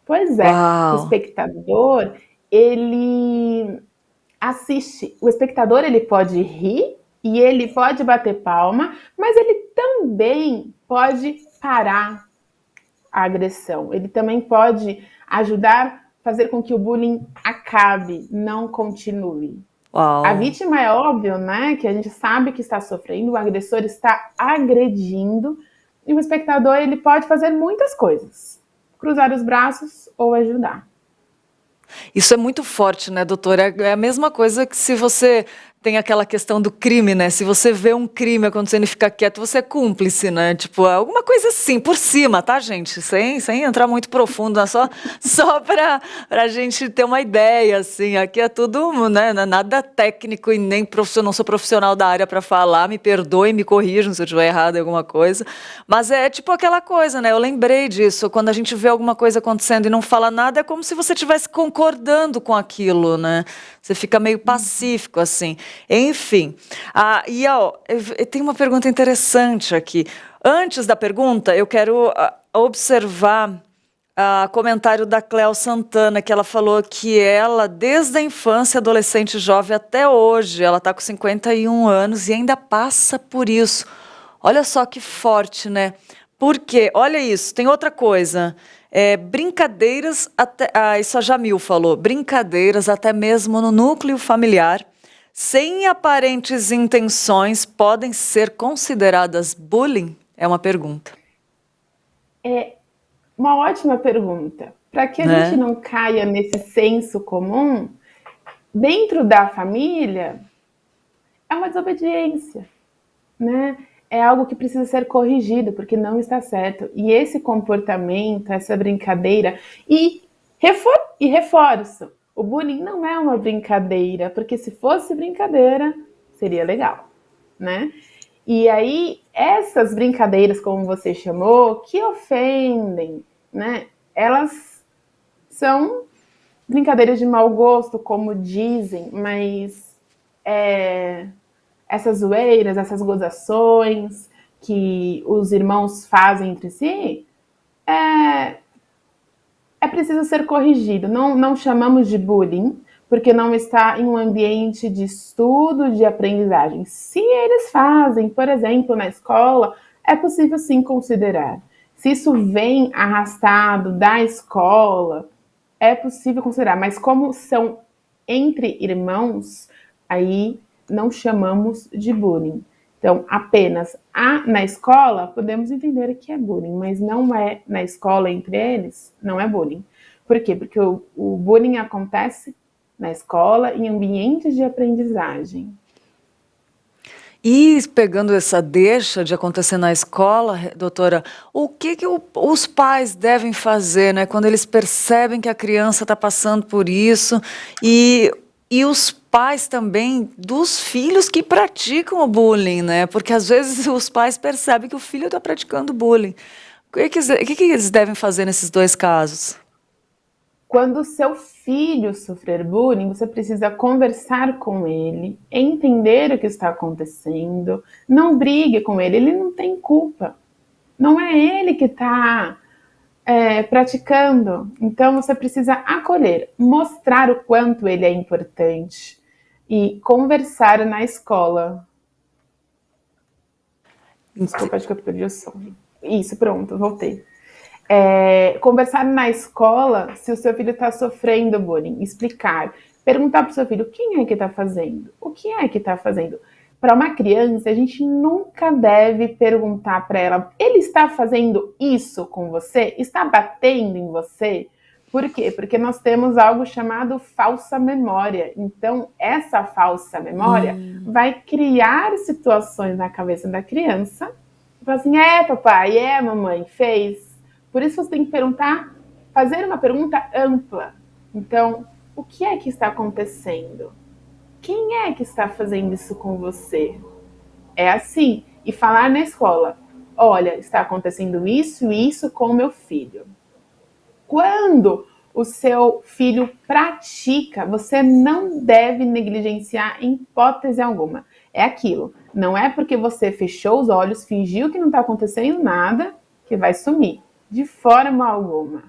Pois é, Uau. O espectador, ele assiste. O espectador, ele pode rir e ele pode bater palma, mas ele também pode parar a agressão. Ele também pode ajudar, fazer com que o bullying acabe, não continue. Uau. A vítima é óbvio, né? Que a gente sabe que está sofrendo, o agressor está agredindo e o espectador, ele pode fazer muitas coisas. Cruzar os braços ou ajudar. Isso é muito forte, né, doutora? É a mesma coisa que se você tem aquela questão do crime, né? Se você vê um crime acontecendo e fica quieto, você é cúmplice, né? Tipo, alguma coisa assim, por cima, tá, gente? Sem entrar muito profundo, né? Só pra gente ter uma ideia, assim. Aqui é tudo, né? Nada técnico e nem profissional, não sou profissional da área para falar, me perdoe, me corrijam se eu estiver errado em alguma coisa. Mas é tipo aquela coisa, né? Eu lembrei disso, quando a gente vê alguma coisa acontecendo e não fala nada, é como se você estivesse concordando com aquilo, né? Você fica meio pacífico, assim. Enfim, tem uma pergunta interessante aqui. Antes da pergunta, eu quero observar o comentário da Cléo Santana, que ela falou que ela, desde a infância, adolescente, jovem, até hoje, ela está com 51 anos e ainda passa por isso. Olha só que forte, né? Porque, olha isso, tem outra coisa. Brincadeiras, isso a Jamil falou, brincadeiras até mesmo no núcleo familiar, sem aparentes intenções, podem ser consideradas bullying? É uma pergunta. É uma ótima pergunta. Para que a gente não caia nesse senso comum, dentro da família, é uma desobediência, né? É algo que precisa ser corrigido, porque não está certo. E esse comportamento, essa brincadeira, e reforço, o bullying não é uma brincadeira, porque se fosse brincadeira, seria legal, né? E aí, essas brincadeiras, como você chamou, que ofendem, né? Elas são brincadeiras de mau gosto, como dizem, mas essas zoeiras, essas gozações que os irmãos fazem entre si, é preciso ser corrigido. Não chamamos de bullying, porque não está em um ambiente de estudo, de aprendizagem. Se eles fazem, por exemplo, na escola, é possível sim considerar. Se isso vem arrastado da escola, é possível considerar, mas como são entre irmãos, aí não chamamos de bullying. Então, apenas na escola, podemos entender que é bullying, mas não é na escola entre eles, não é bullying. Por quê? Porque o bullying acontece na escola, em ambientes de aprendizagem. E pegando essa deixa de acontecer na escola, doutora, o que os pais devem fazer, né, quando eles percebem que a criança está passando por isso e os pais também dos filhos que praticam o bullying, né? Porque às vezes os pais percebem que o filho está praticando bullying. O que eles devem fazer nesses dois casos? Quando o seu filho sofrer bullying, você precisa conversar com ele, entender o que está acontecendo, não brigue com ele não tem culpa. Não é ele que está praticando. Então você precisa acolher, mostrar o quanto ele é importante e conversar na escola. Desculpa, acho que eu perdi o som. Isso, pronto, voltei. Conversar na escola se o seu filho está sofrendo bullying, explicar, perguntar para o seu filho quem é que está fazendo, o que é que está fazendo. Para uma criança, a gente nunca deve perguntar para ela, ele está fazendo isso com você? Está batendo em você? Por quê? Porque nós temos algo chamado falsa memória. Então, essa falsa memória vai criar situações na cabeça da criança. Fala assim, papai, mamãe, fez. Por isso você tem que perguntar, fazer uma pergunta ampla. Então, o que é que está acontecendo? Quem é que está fazendo isso com você? É assim. E falar na escola, olha, está acontecendo isso e isso com o meu filho. Quando o seu filho pratica, você não deve negligenciar em hipótese alguma. É aquilo. Não é porque você fechou os olhos, fingiu que não está acontecendo nada, que vai sumir. De forma alguma.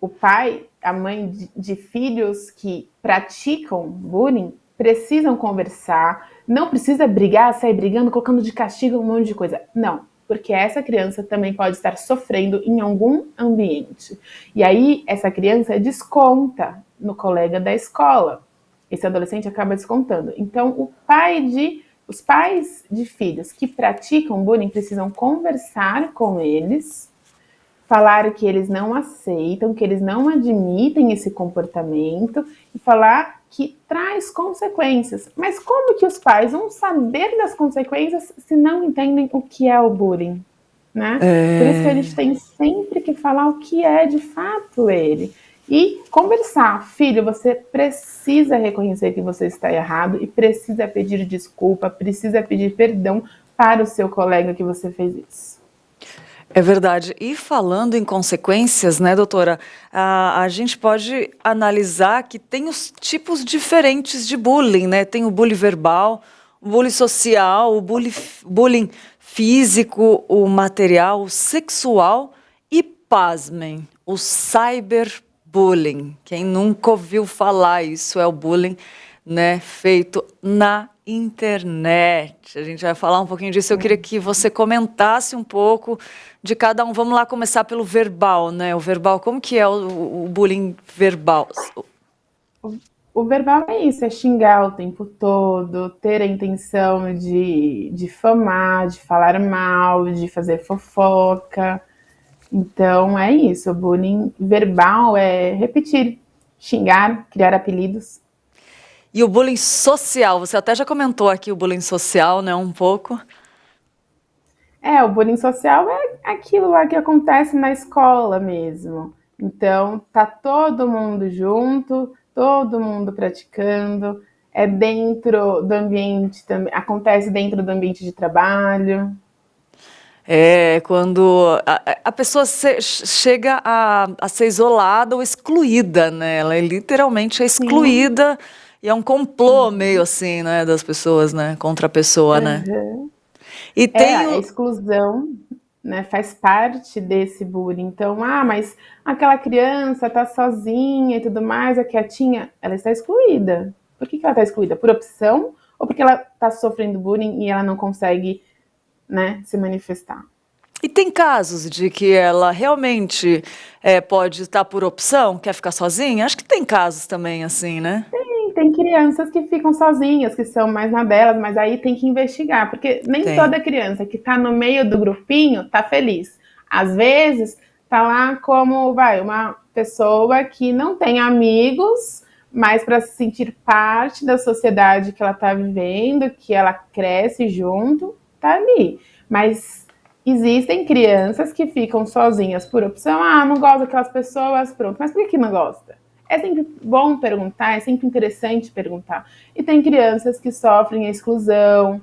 O pai, a mãe de filhos que praticam bullying precisam conversar, não precisa brigar, sair brigando, colocando de castigo um monte de coisa. Não, porque essa criança também pode estar sofrendo em algum ambiente. E aí, essa criança desconta no colega da escola. Esse adolescente acaba descontando. Então, os pais de filhos que praticam bullying precisam conversar com eles, falar que eles não aceitam, que eles não admitem esse comportamento e falar que traz consequências. Mas como que os pais vão saber das consequências se não entendem o que é o bullying? Né? Por isso que a gente tem sempre que falar o que é de fato ele. E conversar. Filho, você precisa reconhecer que você está errado e precisa pedir desculpa, precisa pedir perdão para o seu colega que você fez isso. É verdade. E falando em consequências, né, doutora, a gente pode analisar que tem os tipos diferentes de bullying, né? Tem o bullying verbal, o bullying social, o bullying físico, o material, o sexual e, pasmem, o cyberbullying. Quem nunca ouviu falar isso é o bullying, né, feito na internet. A gente vai falar um pouquinho disso. Eu queria que você comentasse um pouco de cada um. Vamos lá começar pelo verbal, né? O verbal, como que é o bullying verbal? O verbal é isso, é xingar o tempo todo, ter a intenção de difamar, de falar mal, de fazer fofoca. Então é isso, o bullying verbal é repetir, xingar, criar apelidos. E o bullying social, você até já comentou aqui o bullying social, né, um pouco. O bullying social é aquilo lá que acontece na escola mesmo. Então, tá todo mundo junto, todo mundo praticando, é dentro do ambiente também, acontece dentro do ambiente de trabalho. É quando a pessoa chega a ser isolada ou excluída, né? Ela é literalmente excluída. E é um complô meio assim, né, das pessoas, né, contra a pessoa, né? E tem a exclusão, né, faz parte desse bullying. Então, mas aquela criança tá sozinha e tudo mais, a quietinha, ela está excluída. Por que ela está excluída? Por opção ou porque ela está sofrendo bullying e ela não consegue, né, se manifestar? E tem casos de que ela realmente pode estar por opção, quer ficar sozinha? Acho que tem casos também assim, né? Tem crianças que ficam sozinhas, que são mais na delas, mas aí tem que investigar, porque nem toda criança que tá no meio do grupinho tá feliz. Às vezes, tá lá como, uma pessoa que não tem amigos, mas para se sentir parte da sociedade que ela tá vivendo, que ela cresce junto, tá ali. Mas existem crianças que ficam sozinhas por opção, não gosto daquelas pessoas, pronto. Mas por que não gosta? É sempre bom perguntar, é sempre interessante perguntar. E tem crianças que sofrem a exclusão,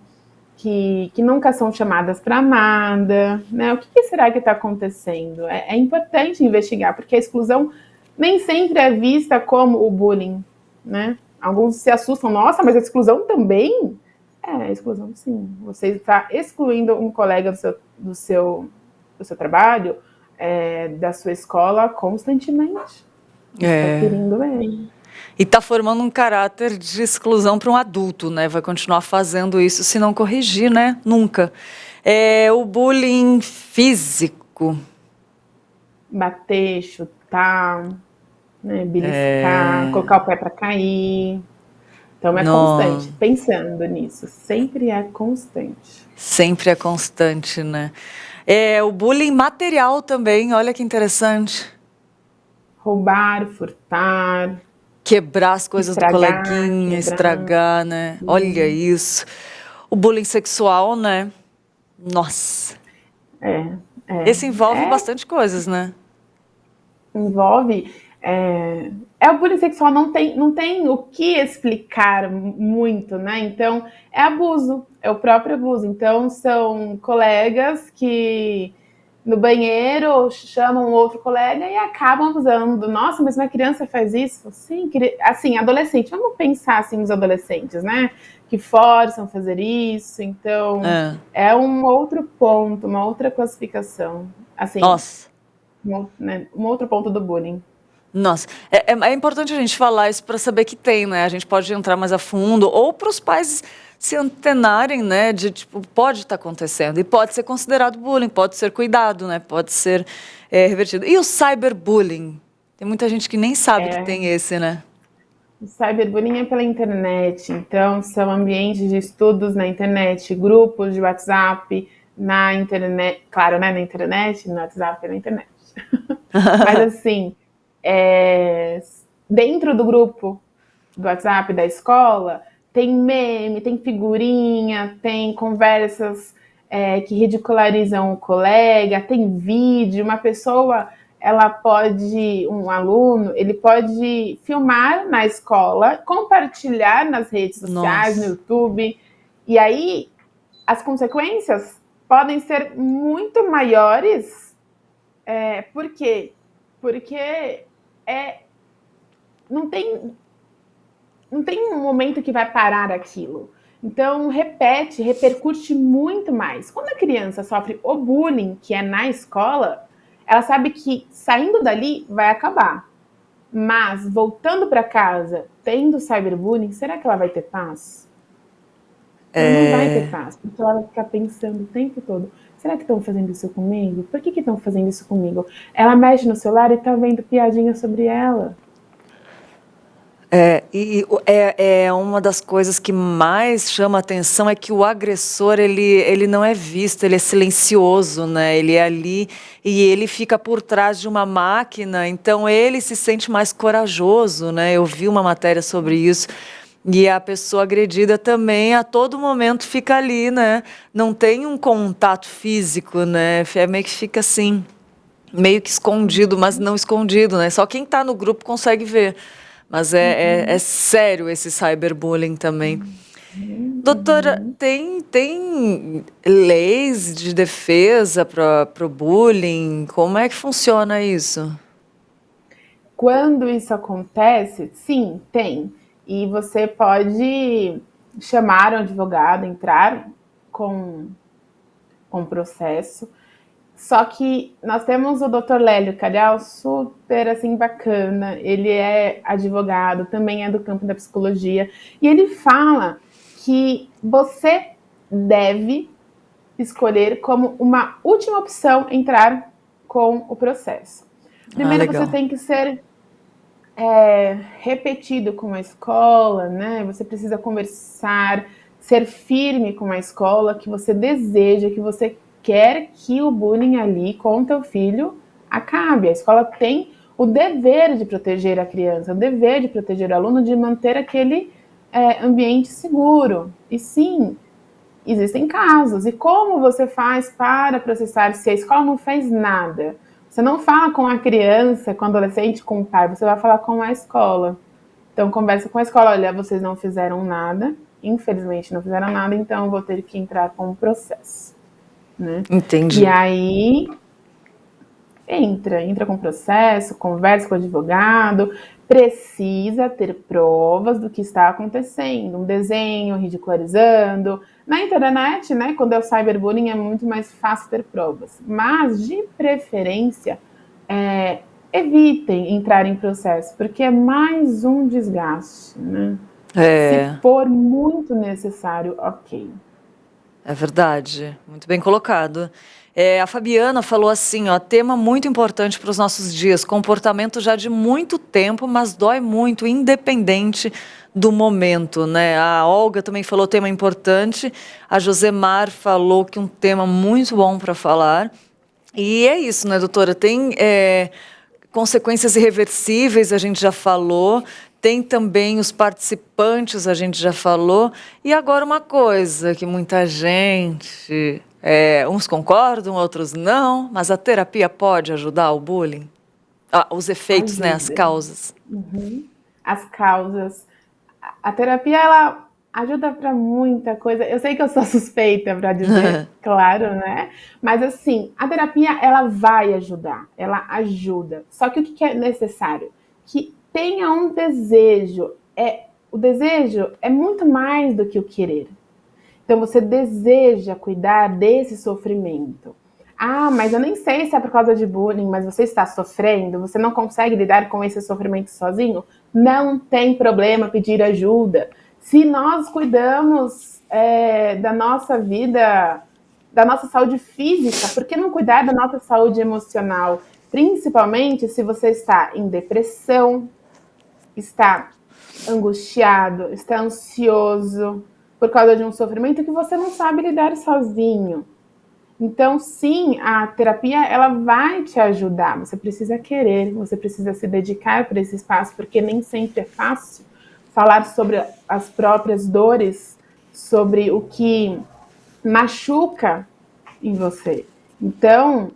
que nunca são chamadas para nada, né? O que será que está acontecendo? É importante investigar, porque a exclusão nem sempre é vista como o bullying, né? Alguns se assustam, nossa, mas a exclusão também? A exclusão sim. Você está excluindo um colega do seu trabalho, da sua escola constantemente. Está ferindo ele. E está formando um caráter de exclusão para um adulto, né? Vai continuar fazendo isso se não corrigir, né? Nunca. O bullying físico. Bater, chutar, né? Beliscar, colocar o pé para cair. Então constante. Pensando nisso, sempre é constante. Sempre é constante, né? O bullying material também, olha que interessante. Roubar, furtar. Quebrar as coisas do coleguinha, estragar, né? Olha isso. O bullying sexual, né? Nossa. Esse envolve bastante coisas, né? Envolve. O bullying sexual não tem o que explicar muito, né? Então, é abuso, é o próprio abuso. Então, são colegas que no banheiro chamam outro colega e acabam abusando. Nossa, mas uma criança faz isso? Sim, assim, adolescente. Vamos pensar assim nos adolescentes, né? Que forçam a fazer isso. Então, é um outro ponto, uma outra classificação. Assim, nossa. Um outro ponto do bullying. Nossa, é importante a gente falar isso para saber que tem, né? A gente pode entrar mais a fundo, ou para os pais se antenarem, né? De tipo, pode estar acontecendo, e pode ser considerado bullying, pode ser cuidado, né? Pode ser revertido. E o cyberbullying? Tem muita gente que nem sabe que tem esse, né? O cyberbullying é pela internet, então são ambientes de estudos na internet, grupos de WhatsApp, na internet, claro, né? Na internet, no WhatsApp e na internet. Mas assim, dentro do grupo do WhatsApp da escola, tem meme, tem figurinha, tem conversas que ridicularizam o colega, tem vídeo, uma pessoa, um aluno, ele pode filmar na escola, compartilhar nas redes sociais, no YouTube, e aí as consequências podem ser muito maiores. Por quê? Porque não tem um momento que vai parar aquilo. Então, repercute muito mais. Quando a criança sofre o bullying, que é na escola, ela sabe que saindo dali vai acabar. Mas, voltando para casa, tendo cyberbullying, será que ela vai ter paz? Ela não vai ter paz, porque ela vai ficar pensando o tempo todo, será que estão fazendo isso comigo? Por que estão fazendo isso comigo? Ela mexe no celular e está vendo piadinha sobre ela. Uma das coisas que mais chama a atenção é que o agressor, ele não é visto, ele é silencioso, né? Ele é ali e ele fica por trás de uma máquina, então ele se sente mais corajoso, né? Eu vi uma matéria sobre isso. E a pessoa agredida também, a todo momento, fica ali, né? Não tem um contato físico, né? Meio que fica assim, meio que escondido, mas não escondido, né? Só quem está no grupo consegue ver. Mas é sério esse cyberbullying também. Doutora, tem leis de defesa para o bullying? Como é que funciona isso? Quando isso acontece, sim, tem. E você pode chamar um advogado, entrar com processo. Só que nós temos o Dr. Lélio Calhau, super assim, bacana. Ele é advogado, também é do campo da psicologia. E ele fala que você deve escolher como uma última opção entrar com o processo. Primeiro, você tem que ser repetido com a escola, né? Você precisa conversar, ser firme com a escola, que você deseja, que você quer que o bullying ali com o teu filho acabe. A escola tem o dever de proteger a criança, o dever de proteger o aluno, de manter aquele ambiente seguro. E sim, existem casos. E como você faz para processar se a escola não fez nada? Você não fala com a criança, com o adolescente, com o pai, você vai falar com a escola. Então, conversa com a escola, olha, vocês não fizeram nada, infelizmente não fizeram nada, então eu vou ter que entrar com o processo. Né? Entendi. E aí, entra com o processo, conversa com o advogado, precisa ter provas do que está acontecendo, um desenho ridicularizando. Na internet, né, quando é o cyberbullying, é muito mais fácil ter provas. Mas, de preferência, evitem entrar em processo, porque é mais um desgaste, né? Se for muito necessário, ok. É verdade, muito bem colocado. A Fabiana falou assim, ó, tema muito importante para os nossos dias, comportamento já de muito tempo, mas dói muito, independente do momento, né? A Olga também falou tema importante, a Josemar falou que um tema muito bom para falar. E é isso, né, doutora? Tem consequências irreversíveis, a gente já falou. Tem também os participantes, a gente já falou. E agora uma coisa que muita gente, uns concordam, outros não, mas a terapia pode ajudar o bullying? Os efeitos, né, as causas. As causas. A terapia, ela ajuda para muita coisa. Eu sei que eu sou suspeita para dizer, claro, né? Mas assim, a terapia, ela vai ajudar, ela ajuda. Só que o que é necessário? Que tenha um desejo. O desejo é muito mais do que o querer. Então, você deseja cuidar desse sofrimento. Ah, mas eu nem sei se é por causa de bullying, mas você está sofrendo, você não consegue lidar com esse sofrimento sozinho? Não tem problema pedir ajuda. Se nós cuidamos da nossa vida, da nossa saúde física, por que não cuidar da nossa saúde emocional? Principalmente se você está em depressão, está angustiado, está ansioso por causa de um sofrimento que você não sabe lidar sozinho. Então, sim, a terapia, ela vai te ajudar. Você precisa querer, você precisa se dedicar para esse espaço, porque nem sempre é fácil falar sobre as próprias dores, sobre o que machuca em você. Então,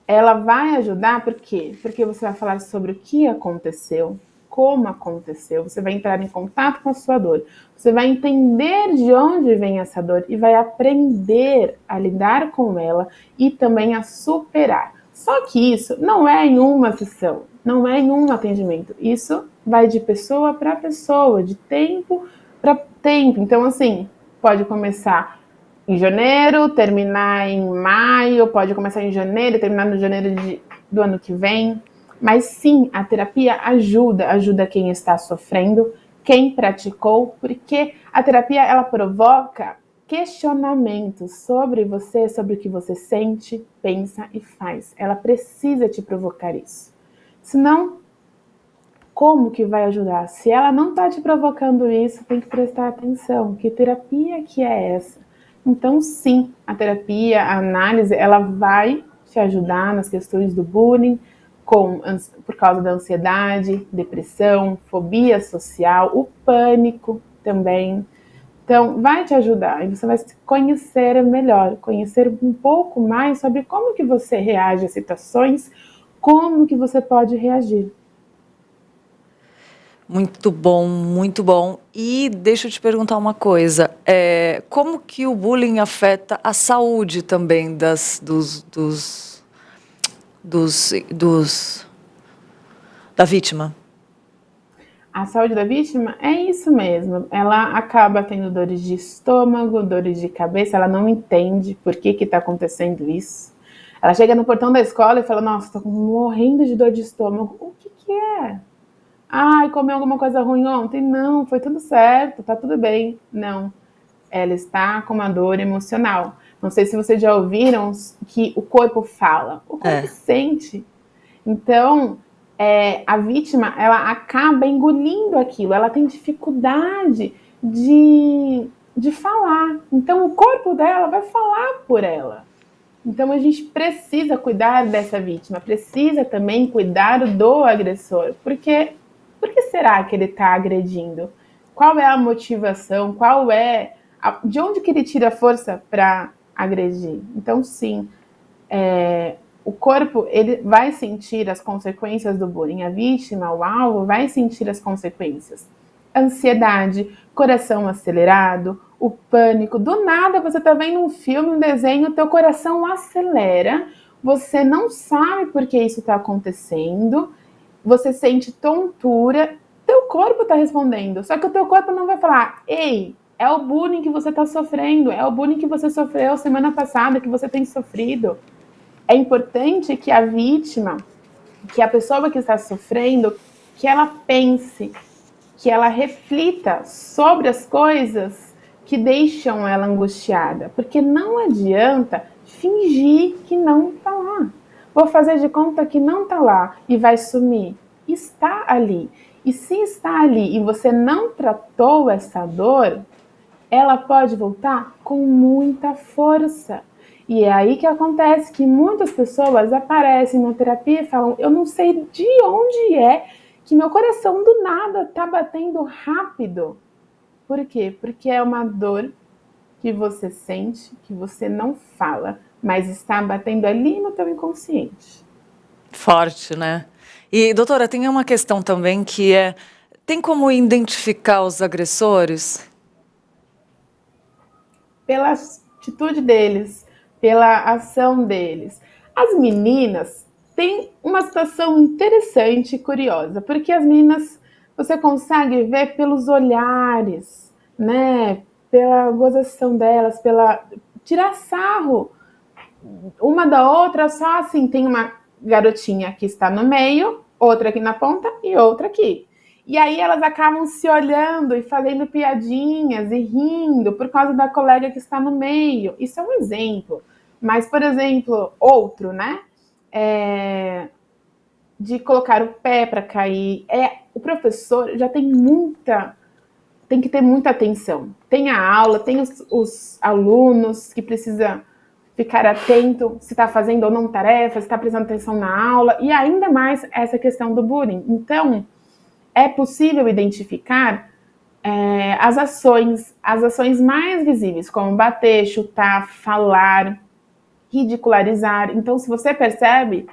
ela vai ajudar, por quê? Porque você vai falar sobre o que aconteceu, como aconteceu, você vai entrar em contato com a sua dor, você vai entender de onde vem essa dor e vai aprender a lidar com ela e também a superar. Só que isso não é em uma sessão, não é em um atendimento, isso vai de pessoa para pessoa, de tempo para tempo. Então, assim, pode começar em janeiro, terminar em maio, pode começar em janeiro, terminar no janeiro do ano que vem. Mas sim, a terapia ajuda quem está sofrendo, quem praticou, porque a terapia, ela provoca questionamentos sobre você, sobre o que você sente, pensa e faz. Ela precisa te provocar isso. Senão, como que vai ajudar? Se ela não está te provocando isso, tem que prestar atenção. Que terapia que é essa? Então, sim, a terapia, a análise, ela vai te ajudar nas questões do bullying, por causa da ansiedade, depressão, fobia social, o pânico também. Então, vai te ajudar e você vai se conhecer melhor, conhecer um pouco mais sobre como que você reage a situações, como que você pode reagir. Muito bom, muito bom. E deixa eu te perguntar uma coisa, como que o bullying afeta a saúde também da vítima? A saúde da vítima é isso mesmo. Ela acaba tendo dores de estômago, dores de cabeça, ela não entende por que está acontecendo isso. Ela chega no portão da escola e fala, nossa, estou morrendo de dor de estômago. O que é? Ai, comeu alguma coisa ruim ontem? Não, foi tudo certo, tá tudo bem. Não, ela está com uma dor emocional. Não sei se vocês já ouviram que o corpo fala, o corpo sente. Então, a vítima, ela acaba engolindo aquilo, ela tem dificuldade de falar. Então, o corpo dela vai falar por ela. Então, a gente precisa cuidar dessa vítima, precisa também cuidar do agressor. Por que será que ele está agredindo? Qual é a motivação? De onde que ele tira força para agredir? Então, sim, o corpo ele vai sentir as consequências do bullying. A vítima, o alvo, vai sentir as consequências. Ansiedade, coração acelerado, o pânico. Do nada você está vendo um filme, um desenho, teu coração acelera, você não sabe por que isso está acontecendo, você sente tontura, teu corpo está respondendo, só que o teu corpo não vai falar, ei, é o bullying que você está sofrendo, é o bullying que você sofreu semana passada, que você tem sofrido. É importante que a vítima, que a pessoa que está sofrendo, que ela pense, que ela reflita sobre as coisas que deixam ela angustiada, porque não adianta fingir que não está lá. Vou fazer de conta que não está lá e vai sumir. Está ali. E se está ali e você não tratou essa dor, ela pode voltar com muita força. E é aí que acontece que muitas pessoas aparecem na terapia e falam, eu não sei de onde é que meu coração do nada está batendo rápido. Por quê? Porque é uma dor que você sente, que você não fala, mas está batendo ali no teu inconsciente. Forte, né? E, doutora, tem uma questão também que tem como identificar os agressores? Pela atitude deles, pela ação deles. As meninas têm uma situação interessante e curiosa, porque as meninas você consegue ver pelos olhares, né? Pela gozação delas, pela tirar sarro uma da outra, só assim, tem uma garotinha que está no meio, outra aqui na ponta e outra aqui. E aí elas acabam se olhando e fazendo piadinhas e rindo por causa da colega que está no meio. Isso é um exemplo. Mas, por exemplo, outro, né? De colocar o pé para cair. O professor já tem que ter muita atenção. Tem a aula, tem os alunos que precisam ficar atento se está fazendo ou não tarefa, se está prestando atenção na aula, e ainda mais essa questão do bullying. Então, é possível identificar as ações mais visíveis, como bater, chutar, falar, ridicularizar. Então, se você percebe,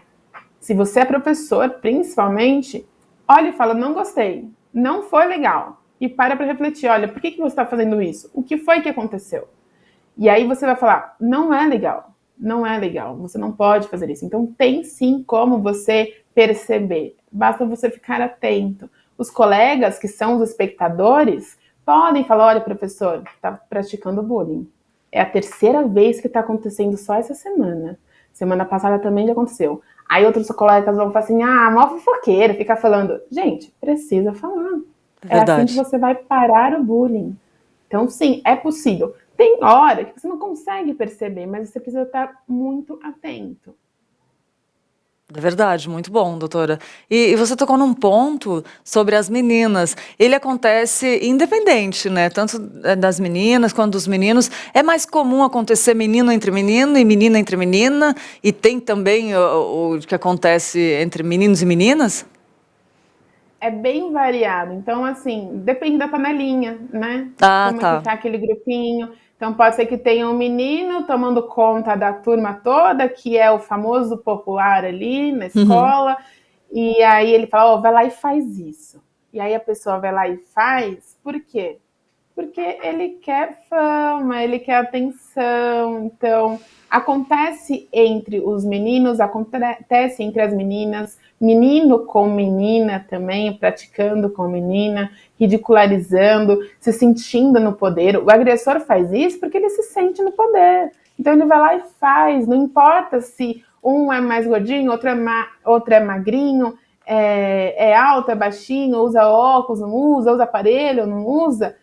se você é professor, principalmente, olha e fala, não gostei, não foi legal. E para refletir, olha, por que você está fazendo isso? O que foi que aconteceu? E aí você vai falar, não é legal, você não pode fazer isso. Então tem sim como você perceber, basta você ficar atento. Os colegas que são os espectadores podem falar, olha professor, está praticando bullying. É a terceira vez que está acontecendo só essa semana. Semana passada também já aconteceu. Aí outros colegas vão falar assim, mó fofoqueiro, fica falando. Gente, precisa falar. É assim que você vai parar o bullying. Então sim, é possível. Tem hora que você não consegue perceber, mas você precisa estar muito atento. É verdade, muito bom, doutora. E você tocou num ponto sobre as meninas. Ele acontece independente, né? Tanto das meninas quanto dos meninos. É mais comum acontecer menino entre menino e menina entre menina? E tem também o que acontece entre meninos e meninas? É bem variado. Então, assim, depende da panelinha, né? Como tá. que tá aquele grupinho. Então, pode ser que tenha um menino tomando conta da turma toda, que é o famoso popular ali na escola, e aí ele fala, vai lá e faz isso. E aí a pessoa vai lá e faz, por quê? Porque ele quer fama, ele quer atenção. Então, acontece entre os meninos, acontece entre as meninas, menino com menina também, praticando com menina, ridicularizando, se sentindo no poder. O agressor faz isso porque ele se sente no poder. Então ele vai lá e faz, não importa se um é mais gordinho, outro é magrinho, é alto, é baixinho, usa óculos, não usa aparelho, não usa.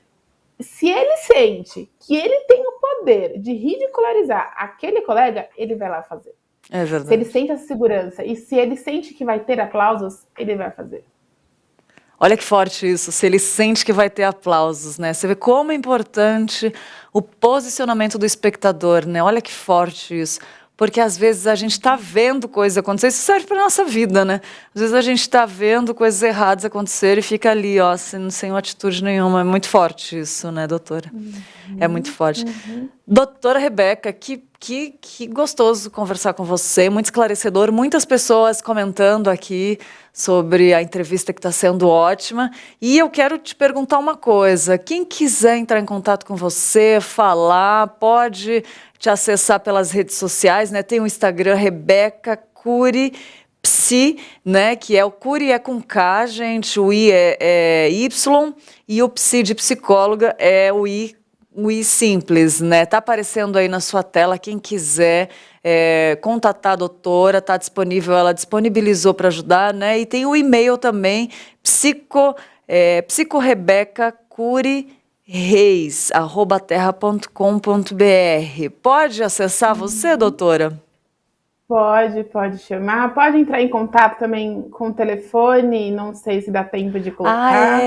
se ele sente que ele tem o poder de ridicularizar aquele colega, ele vai lá fazer. É verdade. Se ele sente essa segurança e se ele sente que vai ter aplausos, ele vai fazer. Olha que forte isso, se ele sente que vai ter aplausos, né? Você vê como é importante o posicionamento do espectador, né? Olha que forte isso. Porque às vezes a gente está vendo coisas acontecer, isso serve para a nossa vida, né? Às vezes a gente está vendo coisas erradas acontecer e fica ali, ó, sem atitude nenhuma. É muito forte isso, né, doutora? É muito forte. Doutora Rebeca, que gostoso conversar com você, muito esclarecedor, muitas pessoas comentando aqui sobre a entrevista que está sendo ótima. E eu quero te perguntar uma coisa, quem quiser entrar em contato com você, falar, pode te acessar pelas redes sociais, né? Tem o Instagram Rebeca Cury Psi, né? Que é o Cury é com K, gente, o I é Y e o Psi de psicóloga é o I simples, né? Tá aparecendo aí na sua tela, quem quiser contatar a doutora, tá disponível, ela disponibilizou para ajudar, né? E tem o e-mail também, psicorebeca.curi.reis@terra.com.br. Pode acessar você, doutora? Pode chamar. Pode entrar em contato também com o telefone, não sei se dá tempo de colocar.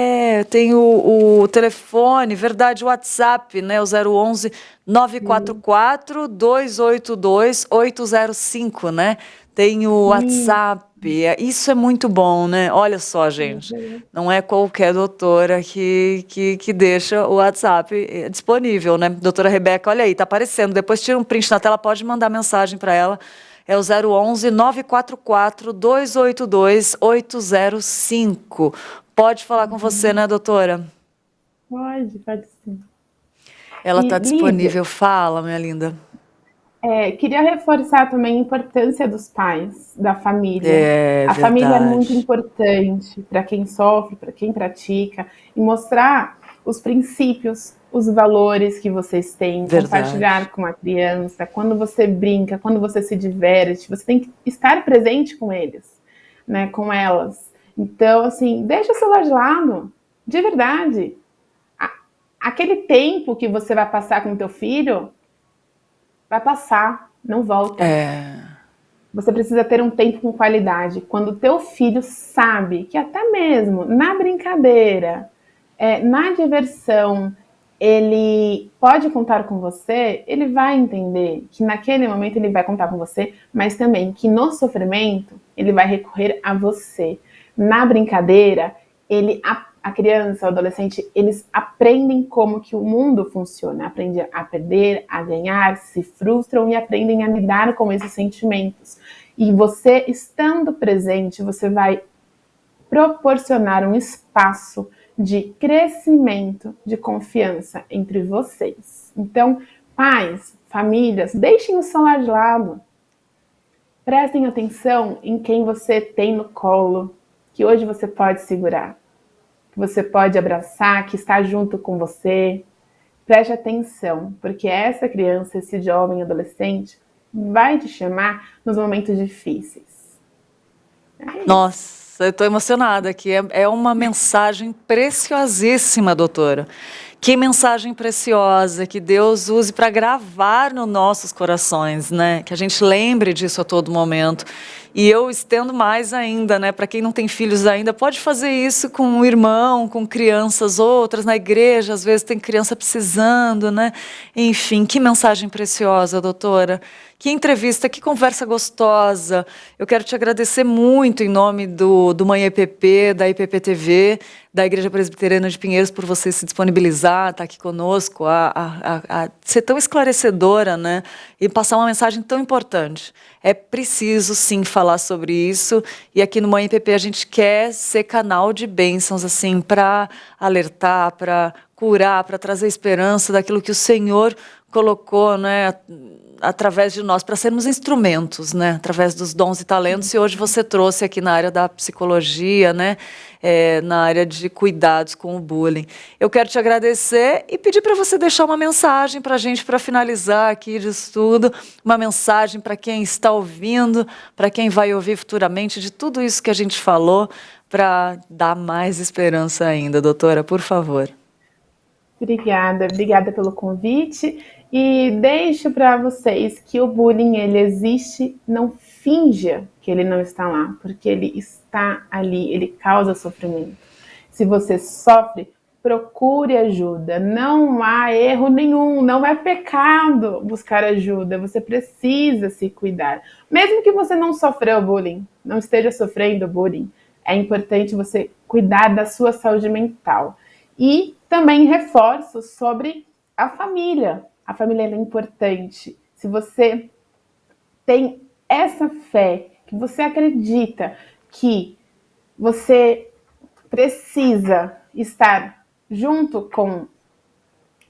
Tem o telefone, verdade, o WhatsApp, né? O 011 944 282 805, né? Tem o WhatsApp. Isso é muito bom, né? Olha só, gente, não é qualquer doutora que deixa o WhatsApp disponível, né? Doutora Rebeca, olha aí, tá aparecendo. Depois tira um print na tela, pode mandar mensagem para ela. É o 011 944 282 805. Pode falar com você, né, doutora? Pode sim. Ela está disponível. Fala, minha linda. Queria reforçar também a importância dos pais, da família. A família é muito importante para quem sofre, para quem pratica, e mostrar os princípios, os valores que vocês têm, compartilhar com a criança. Quando você brinca, quando você se diverte, você tem que estar presente com eles, né, com elas. Então, assim, deixa o celular de lado, de verdade. Aquele tempo que você vai passar com o teu filho, vai passar, não volta. Você precisa ter um tempo com qualidade. Quando o teu filho sabe que até mesmo na brincadeira, na diversão, ele pode contar com você, ele vai entender que naquele momento ele vai contar com você, mas também que no sofrimento ele vai recorrer a você. Na brincadeira, a criança, o adolescente, eles aprendem como que o mundo funciona, aprendem a perder, a ganhar, se frustram e aprendem a lidar com esses sentimentos. E você, estando presente, você vai proporcionar um espaço de crescimento, de confiança entre vocês. Então, pais, famílias, deixem o celular de lado. Prestem atenção em quem você tem no colo, que hoje você pode segurar, que você pode abraçar, que está junto com você. Preste atenção, porque essa criança, esse jovem, adolescente, vai te chamar nos momentos difíceis. Nossa, eu estou emocionada aqui. É uma mensagem preciosíssima, doutora. Que mensagem preciosa, que Deus use para gravar nos nossos corações, né? Que a gente lembre disso a todo momento. E eu estendo mais ainda, né? Para quem não tem filhos ainda, pode fazer isso com um irmão, com crianças outras na igreja, às vezes tem criança precisando, né? Enfim, que mensagem preciosa, doutora. Que entrevista, que conversa gostosa. Eu quero te agradecer muito em nome do Manhã IPP, da IPP TV, da Igreja Presbiteriana de Pinheiros, por você se disponibilizar, estar aqui conosco, a ser tão esclarecedora, né? E passar uma mensagem tão importante. É preciso, sim, falar sobre isso. E aqui no Manhã IPP a gente quer ser canal de bênçãos, assim, para alertar, para curar, para trazer esperança daquilo que o Senhor colocou, né, através de nós, para sermos instrumentos, né, através dos dons e talentos. E hoje você trouxe aqui na área da psicologia, né, na área de cuidados com o bullying. Eu quero te agradecer e pedir para você deixar uma mensagem para a gente, para finalizar aqui disso tudo, uma mensagem para quem está ouvindo, para quem vai ouvir futuramente, de tudo isso que a gente falou, para dar mais esperança ainda, doutora, por favor. Obrigada pelo convite. E deixo para vocês que o bullying, ele existe, não finja que ele não está lá, porque ele está ali, ele causa sofrimento. Se você sofre, procure ajuda, não há erro nenhum, não é pecado buscar ajuda, você precisa se cuidar. Mesmo que você não sofreu bullying, não esteja sofrendo bullying, é importante você cuidar da sua saúde mental. E também reforço sobre a família. A família é importante. Se você tem essa fé, que você acredita que você precisa estar junto com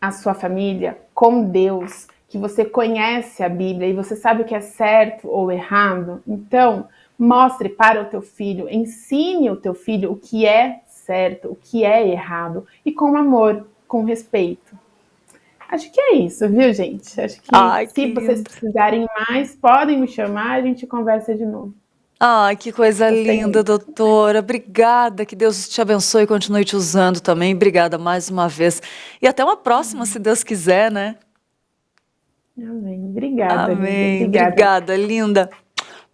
a sua família, com Deus, que você conhece a Bíblia e você sabe o que é certo ou errado, então mostre para o teu filho, ensine o teu filho o que é certo, o que é errado, e com amor, com respeito. Acho que é isso, viu, gente? Acho que se vocês precisarem mais, podem me chamar, a gente conversa de novo. Ai, que coisa linda, doutora. Obrigada, que Deus te abençoe e continue te usando também. Obrigada mais uma vez. E até uma próxima, se Deus quiser, né? Amém. Obrigada. Amém. Obrigada, linda.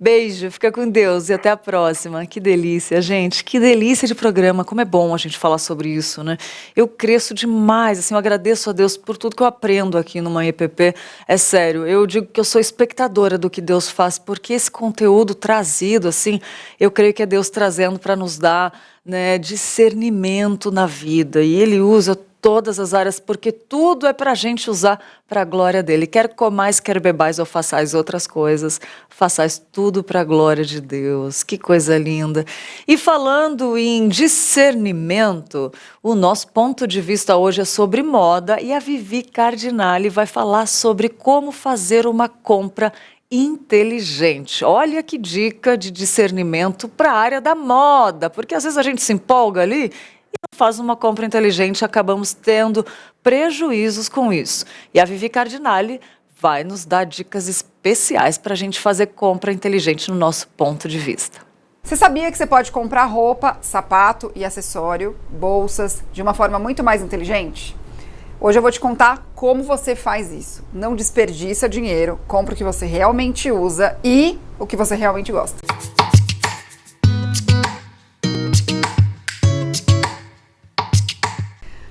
Beijo, fica com Deus e até a próxima. Que delícia, gente, que delícia de programa. Como é bom a gente falar sobre isso, né? Eu cresço demais, assim, eu agradeço a Deus por tudo que eu aprendo aqui no Manhã EPP. É sério, eu digo que eu sou espectadora do que Deus faz, porque esse conteúdo trazido, assim, eu creio que é Deus trazendo para nos dar, né, discernimento na vida. E Ele usa todas as áreas, porque tudo é para a gente usar para a glória dele. Quer comais, quer bebais ou façais outras coisas, façais tudo para a glória de Deus. Que coisa linda. E falando em discernimento, o nosso ponto de vista hoje é sobre moda e a Vivi Cardinale vai falar sobre como fazer uma compra inteligente. Olha que dica de discernimento para a área da moda, porque às vezes a gente se empolga ali e não faz uma compra inteligente, acabamos tendo prejuízos com isso. E a Vivi Cardinale vai nos dar dicas especiais para a gente fazer compra inteligente no nosso ponto de vista. Você sabia que você pode comprar roupa, sapato e acessório, bolsas, de uma forma muito mais inteligente? Hoje eu vou te contar como você faz isso. Não desperdiça dinheiro, compra o que você realmente usa e o que você realmente gosta.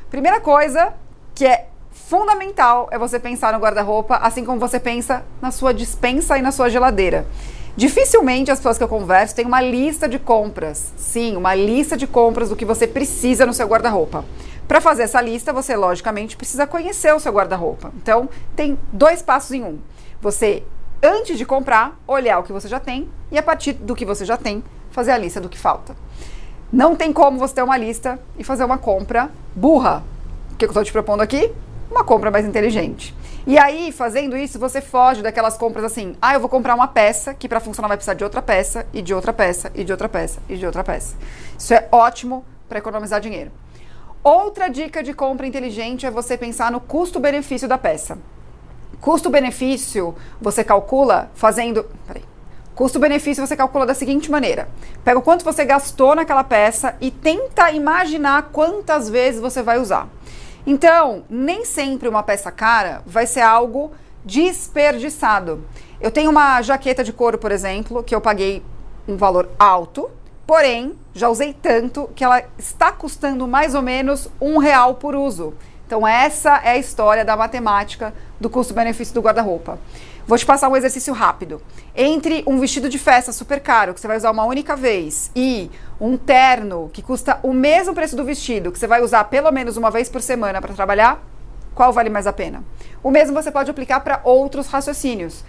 Primeira coisa que é fundamental é você pensar no guarda-roupa, assim como você pensa na sua despensa e na sua geladeira. Dificilmente as pessoas que eu converso têm uma lista de compras. Sim, uma lista de compras do que você precisa no seu guarda-roupa. Para fazer essa lista, você logicamente precisa conhecer o seu guarda-roupa. Então, tem 2 passos em um. Você, antes de comprar, olhar o que você já tem e a partir do que você já tem, fazer a lista do que falta. Não tem como você ter uma lista e fazer uma compra burra. O que eu estou te propondo aqui? Uma compra mais inteligente. E aí, fazendo isso, você foge daquelas compras assim, eu vou comprar uma peça, que para funcionar vai precisar de outra peça, e de outra peça, e de outra peça, e de outra peça. Isso é ótimo para economizar dinheiro. Outra dica de compra inteligente é você pensar no custo-benefício da peça. Custo-benefício você calcula fazendo... Custo-benefício você calcula da seguinte maneira. Pega o quanto você gastou naquela peça e tenta imaginar quantas vezes você vai usar. Então, nem sempre uma peça cara vai ser algo desperdiçado. Eu tenho uma jaqueta de couro, por exemplo, que eu paguei um valor alto, porém, já usei tanto que ela está custando mais ou menos R$1 por uso. Então, essa é a história da matemática do custo-benefício do guarda-roupa. Vou te passar um exercício rápido. Entre um vestido de festa super caro, que você vai usar uma única vez, e um terno que custa o mesmo preço do vestido, que você vai usar pelo menos uma vez por semana para trabalhar, qual vale mais a pena? O mesmo você pode aplicar para outros raciocínios.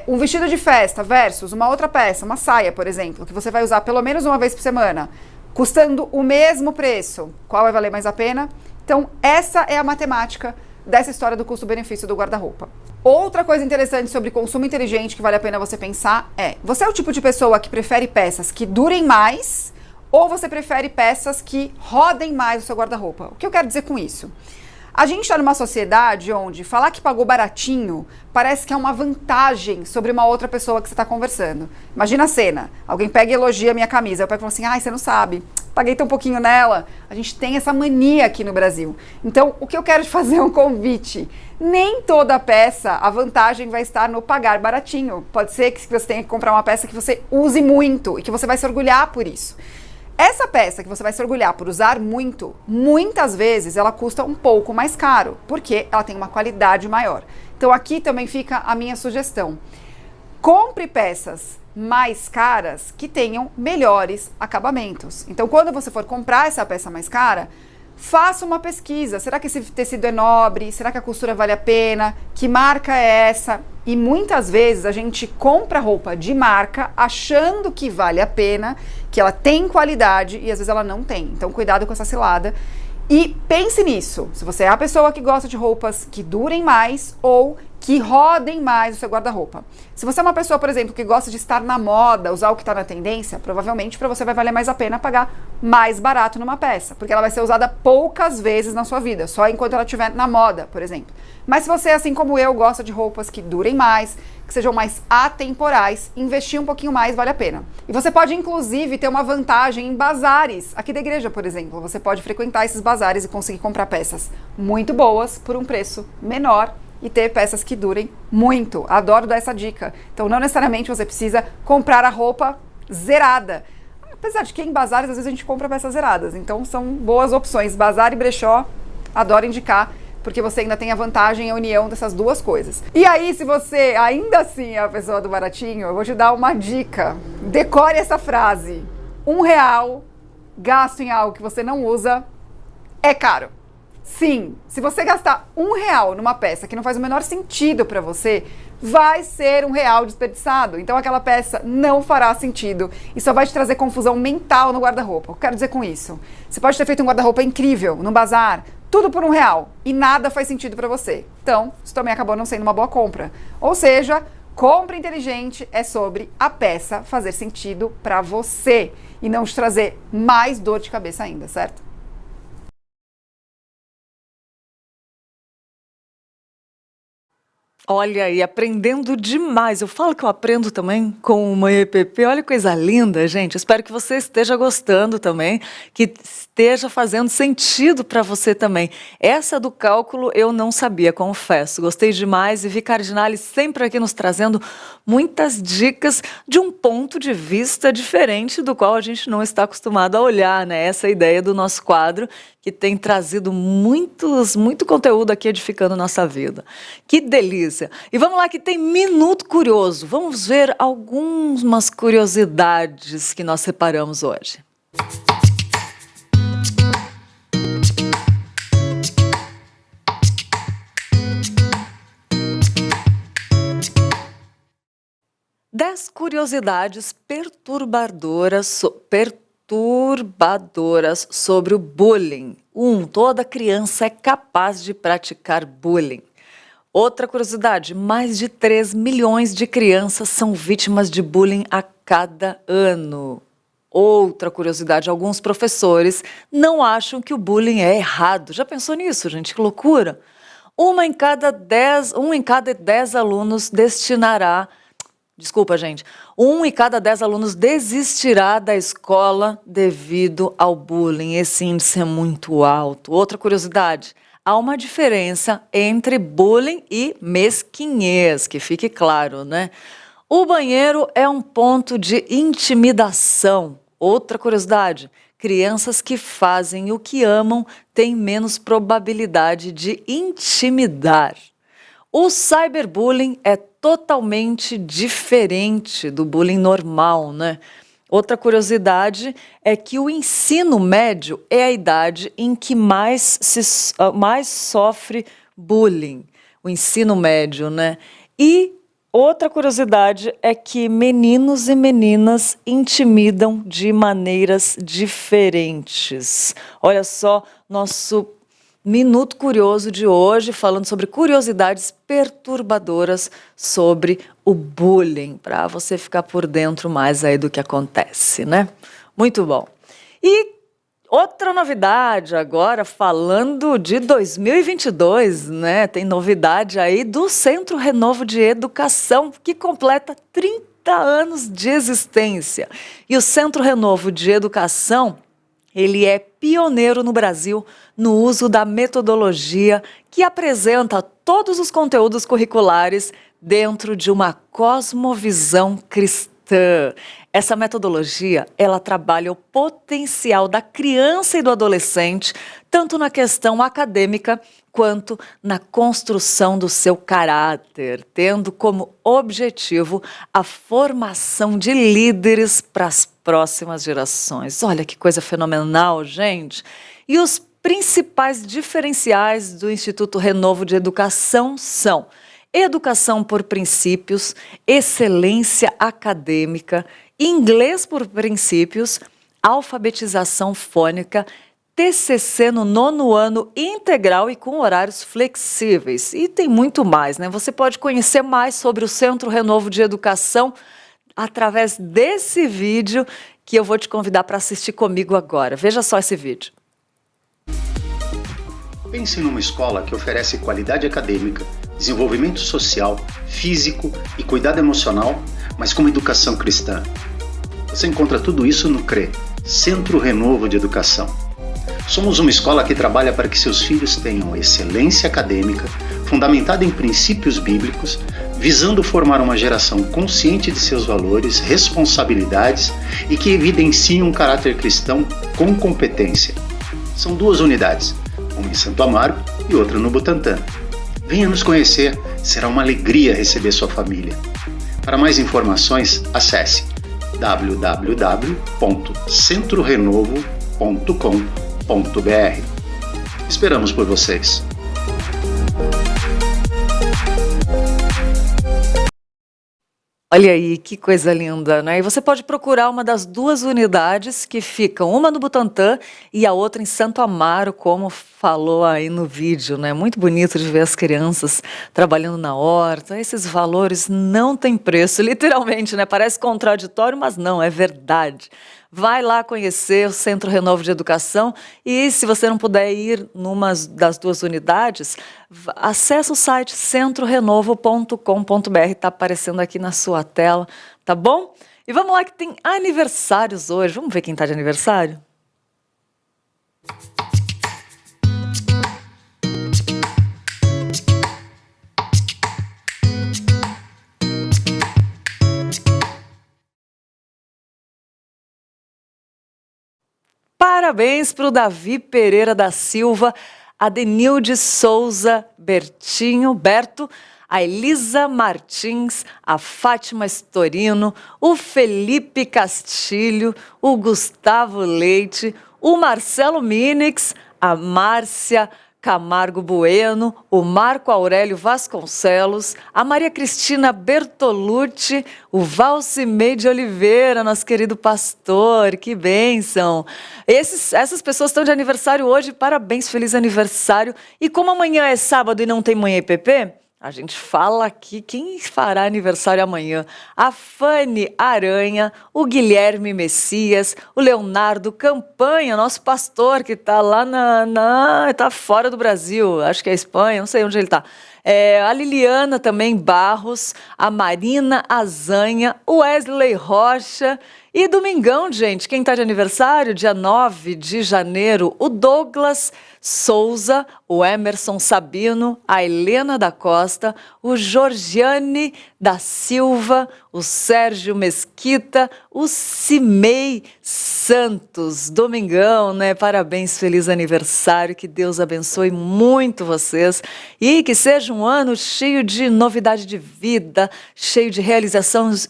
Um vestido de festa versus uma outra peça, uma saia, por exemplo, que você vai usar pelo menos uma vez por semana, custando o mesmo preço, qual vai valer mais a pena? Então, essa é a matemática dessa história do custo-benefício do guarda-roupa. Outra coisa interessante sobre consumo inteligente que vale a pena você pensar é: você é o tipo de pessoa que prefere peças que durem mais ou você prefere peças que rodem mais o seu guarda-roupa? O que eu quero dizer com isso? A gente está numa sociedade onde falar que pagou baratinho parece que é uma vantagem sobre uma outra pessoa que você está conversando. Imagina a cena, alguém pega e elogia a minha camisa, eu pego e falo assim, você não sabe, paguei tão pouquinho nela. A gente tem essa mania aqui no Brasil. Então, o que eu quero te fazer é um convite. Nem toda peça, a vantagem vai estar no pagar baratinho. Pode ser que você tenha que comprar uma peça que você use muito e que você vai se orgulhar por isso. Essa peça que você vai se orgulhar por usar muito, muitas vezes ela custa um pouco mais caro, porque ela tem uma qualidade maior. Então aqui também fica a minha sugestão. Compre peças mais caras que tenham melhores acabamentos. Então quando você for comprar essa peça mais cara, faça uma pesquisa. Será que esse tecido é nobre? Será que a costura vale a pena? Que marca é essa? E muitas vezes a gente compra roupa de marca achando que vale a pena, que ela tem qualidade e às vezes ela não tem. Então cuidado com essa cilada. E pense nisso. Se você é a pessoa que gosta de roupas que durem mais ou que rodem mais o seu guarda-roupa. Se você é uma pessoa, por exemplo, que gosta de estar na moda, usar o que está na tendência, provavelmente para você vai valer mais a pena pagar mais barato numa peça, porque ela vai ser usada poucas vezes na sua vida, só enquanto ela estiver na moda, por exemplo. Mas se você, assim como eu, gosta de roupas que durem mais, que sejam mais atemporais, investir um pouquinho mais vale a pena. E você pode, inclusive, ter uma vantagem em bazares, aqui da igreja, por exemplo. Você pode frequentar esses bazares e conseguir comprar peças muito boas por um preço menor e ter peças que durem muito. Adoro dar essa dica. Então, não necessariamente você precisa comprar a roupa zerada. Apesar de que em bazares, às vezes, a gente compra peças zeradas. Então, são boas opções. Bazar e brechó, adoro indicar, porque você ainda tem a vantagem e a união dessas duas coisas. E aí, se você ainda assim é a pessoa do baratinho, eu vou te dar uma dica. Decore essa frase. R$1 gasto em algo que você não usa é caro. Sim, se você gastar R$1 numa peça que não faz o menor sentido para você, vai ser R$1 desperdiçado. Então aquela peça não fará sentido e só vai te trazer confusão mental no guarda-roupa. O que eu quero dizer com isso? Você pode ter feito um guarda-roupa incrível no bazar, tudo por R$1 e nada faz sentido para você. Então, isso também acabou não sendo uma boa compra. Ou seja, compra inteligente é sobre a peça fazer sentido para você e não te trazer mais dor de cabeça ainda, certo? Olha aí, aprendendo demais. Eu falo que eu aprendo também com uma EPP. Olha que coisa linda, gente. Espero que você esteja gostando também, que esteja fazendo sentido para você também. Essa do cálculo eu não sabia, confesso. Gostei demais e Vi Cardinale sempre aqui nos trazendo muitas dicas de um ponto de vista diferente do qual a gente não está acostumado a olhar, né? Essa é a ideia do nosso quadro, que tem trazido muito conteúdo aqui edificando nossa vida. Que delícia! E vamos lá que tem Minuto Curioso. Vamos ver algumas curiosidades que nós separamos hoje. Dez curiosidades perturbadoras sobre o bullying. 1. Toda criança é capaz de praticar bullying. Outra curiosidade, mais de 3 milhões de crianças são vítimas de bullying a cada ano. Outra curiosidade, alguns professores não acham que o bullying é errado. Já pensou nisso, gente? Que loucura! Um em cada 10 alunos um em cada 10 alunos desistirá da escola devido ao bullying. Esse índice é muito alto. Outra curiosidade, há uma diferença entre bullying e mesquinhez, que fique claro, né? O banheiro é um ponto de intimidação. Outra curiosidade, crianças que fazem o que amam têm menos probabilidade de intimidar. O cyberbullying é totalmente diferente do bullying normal, né? Outra curiosidade é que o ensino médio é a idade em que mais sofre bullying. O ensino médio, né? E outra curiosidade é que meninos e meninas intimidam de maneiras diferentes. Olha só, nosso Minuto Curioso de hoje, falando sobre curiosidades perturbadoras sobre o bullying, para você ficar por dentro mais aí do que acontece, né? Muito bom. E outra novidade agora, falando de 2022, né? Tem novidade aí do Centro Renovo de Educação, que completa 30 anos de existência. E o Centro Renovo de Educação, Ele é pioneiro no Brasil no uso da metodologia que apresenta todos os conteúdos curriculares dentro de uma cosmovisão cristã. Essa metodologia, ela trabalha o potencial da criança e do adolescente, tanto na questão acadêmica quanto na construção do seu caráter, tendo como objetivo a formação de líderes para as próximas gerações. Olha que coisa fenomenal, gente! E os principais diferenciais do Instituto Renovo de Educação são educação por princípios, excelência acadêmica, inglês por princípios, alfabetização fônica, TCC no 9º ano integral e com horários flexíveis. E tem muito mais, né? Você pode conhecer mais sobre o Centro Renovo de Educação através desse vídeo que eu vou te convidar para assistir comigo agora. Veja só esse vídeo. Pense numa escola que oferece qualidade acadêmica, desenvolvimento social, físico e cuidado emocional, mas com uma educação cristã. Você encontra tudo isso no CRE, Centro Renovo de Educação. Somos uma escola que trabalha para que seus filhos tenham excelência acadêmica, fundamentada em princípios bíblicos, visando formar uma geração consciente de seus valores, responsabilidades e que evidencie um caráter cristão com competência. São 2 unidades, uma em Santo Amaro e outra no Butantã. Venha nos conhecer, será uma alegria receber sua família. Para mais informações, acesse www.centrorenovo.com.br. Esperamos por vocês. Olha aí, que coisa linda, né? E você pode procurar uma das 2 unidades que ficam, uma no Butantã e a outra em Santo Amaro, como falou aí no vídeo, né? Muito bonito de ver as crianças trabalhando na horta. Esses valores não têm preço, literalmente, né? Parece contraditório, mas não, é verdade. Vai lá conhecer o Centro Renovo de Educação e, se você não puder ir numa das 2 unidades, acesse o site centrorenovo.com.br, está aparecendo aqui na sua tela, tá bom? E vamos lá que tem aniversários hoje. Vamos ver quem está de aniversário? Parabéns para o Davi Pereira da Silva, a Denilde Souza Berto, a Elisa Martins, a Fátima Storino, o Felipe Castilho, o Gustavo Leite, o Marcelo Minix, a Márcia Camargo Bueno, o Marco Aurélio Vasconcelos, a Maria Cristina Bertolucci, o Valcimei de Oliveira, nosso querido pastor, que bênção! Essas pessoas estão de aniversário hoje, parabéns, feliz aniversário! E como amanhã é sábado e não tem Manhã IPP, a gente fala aqui quem fará aniversário amanhã. A Fanny Aranha, o Guilherme Messias, o Leonardo Campanha, nosso pastor que está lá tá fora do Brasil, acho que é Espanha, não sei onde ele está. A Liliana também Barros, a Marina Azanha, o Wesley Rocha e domingão, gente, quem está de aniversário, dia 9 de janeiro, o Douglas Souza, o Emerson Sabino, a Helena da Costa, o Georgiane da Silva, o Sérgio Mesquita, o Cimei Santos. Domingão, né? Parabéns, feliz aniversário, que Deus abençoe muito vocês e que seja um ano cheio de novidade de vida, cheio de realizações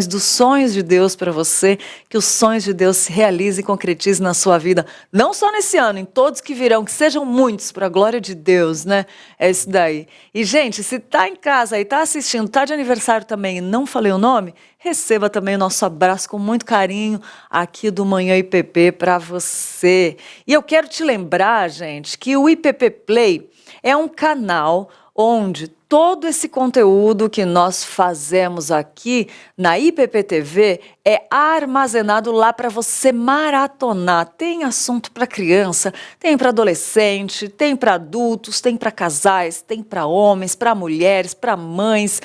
dos sonhos de Deus para você, que os sonhos de Deus se realizem e concretizem na sua vida, não só nesse ano, em todos que virão, que sejam muitos para a glória de Deus, né? É isso daí. E, gente, se tá em casa e tá assistindo, tá de aniversário também e não falei o nome, receba também o nosso abraço com muito carinho aqui do Manhã IPP para você. E eu quero te lembrar, gente, que o IPP Play é um canal onde todo esse conteúdo que nós fazemos aqui na IPP-TV é armazenado lá para você maratonar. Tem assunto para criança, tem para adolescente, tem para adultos, tem para casais, tem para homens, para mulheres, para mães.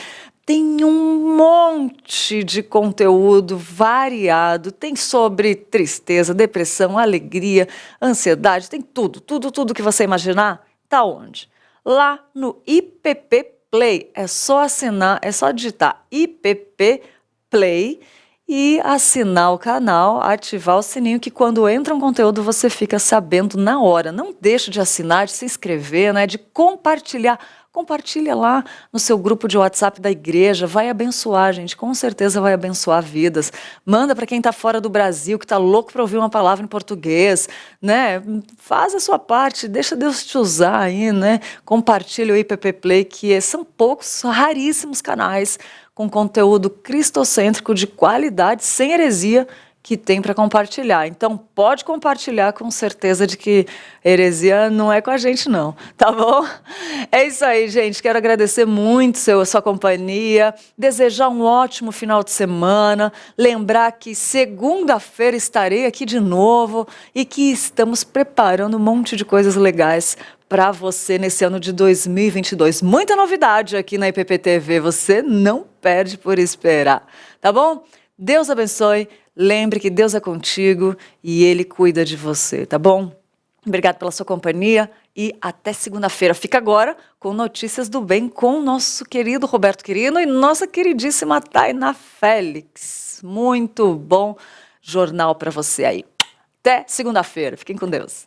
tem um monte de conteúdo variado, tem sobre tristeza, depressão, alegria, ansiedade, tem tudo que você imaginar. Tá onde? Lá no IPP Play. É só assinar, é só digitar IPP Play e assinar o canal, ativar o sininho, que quando entra um conteúdo você fica sabendo na hora. Não deixa de assinar, de se inscrever, né, de compartilhar. Compartilha lá no seu grupo de WhatsApp da igreja, vai abençoar, gente, com certeza vai abençoar vidas. Manda para quem está fora do Brasil, que está louco para ouvir uma palavra em português, né? Faz a sua parte, deixa Deus te usar aí, né? Compartilha o IPP Play, que são poucos, raríssimos canais com conteúdo cristocêntrico de qualidade, sem heresia, que tem para compartilhar. Então, pode compartilhar com certeza de que heresia não é com a gente, não. Tá bom? É isso aí, gente. Quero agradecer muito a sua companhia, desejar um ótimo final de semana, lembrar que segunda-feira estarei aqui de novo e que estamos preparando um monte de coisas legais para você nesse ano de 2022. Muita novidade aqui na IPP TV. Você não perde por esperar. Tá bom? Deus abençoe. Lembre que Deus é contigo e Ele cuida de você, tá bom? Obrigado pela sua companhia e até segunda-feira. Fica agora com Notícias do Bem com o nosso querido Roberto Quirino e nossa queridíssima Tainá Félix. Muito bom jornal para você aí. Até segunda-feira. Fiquem com Deus.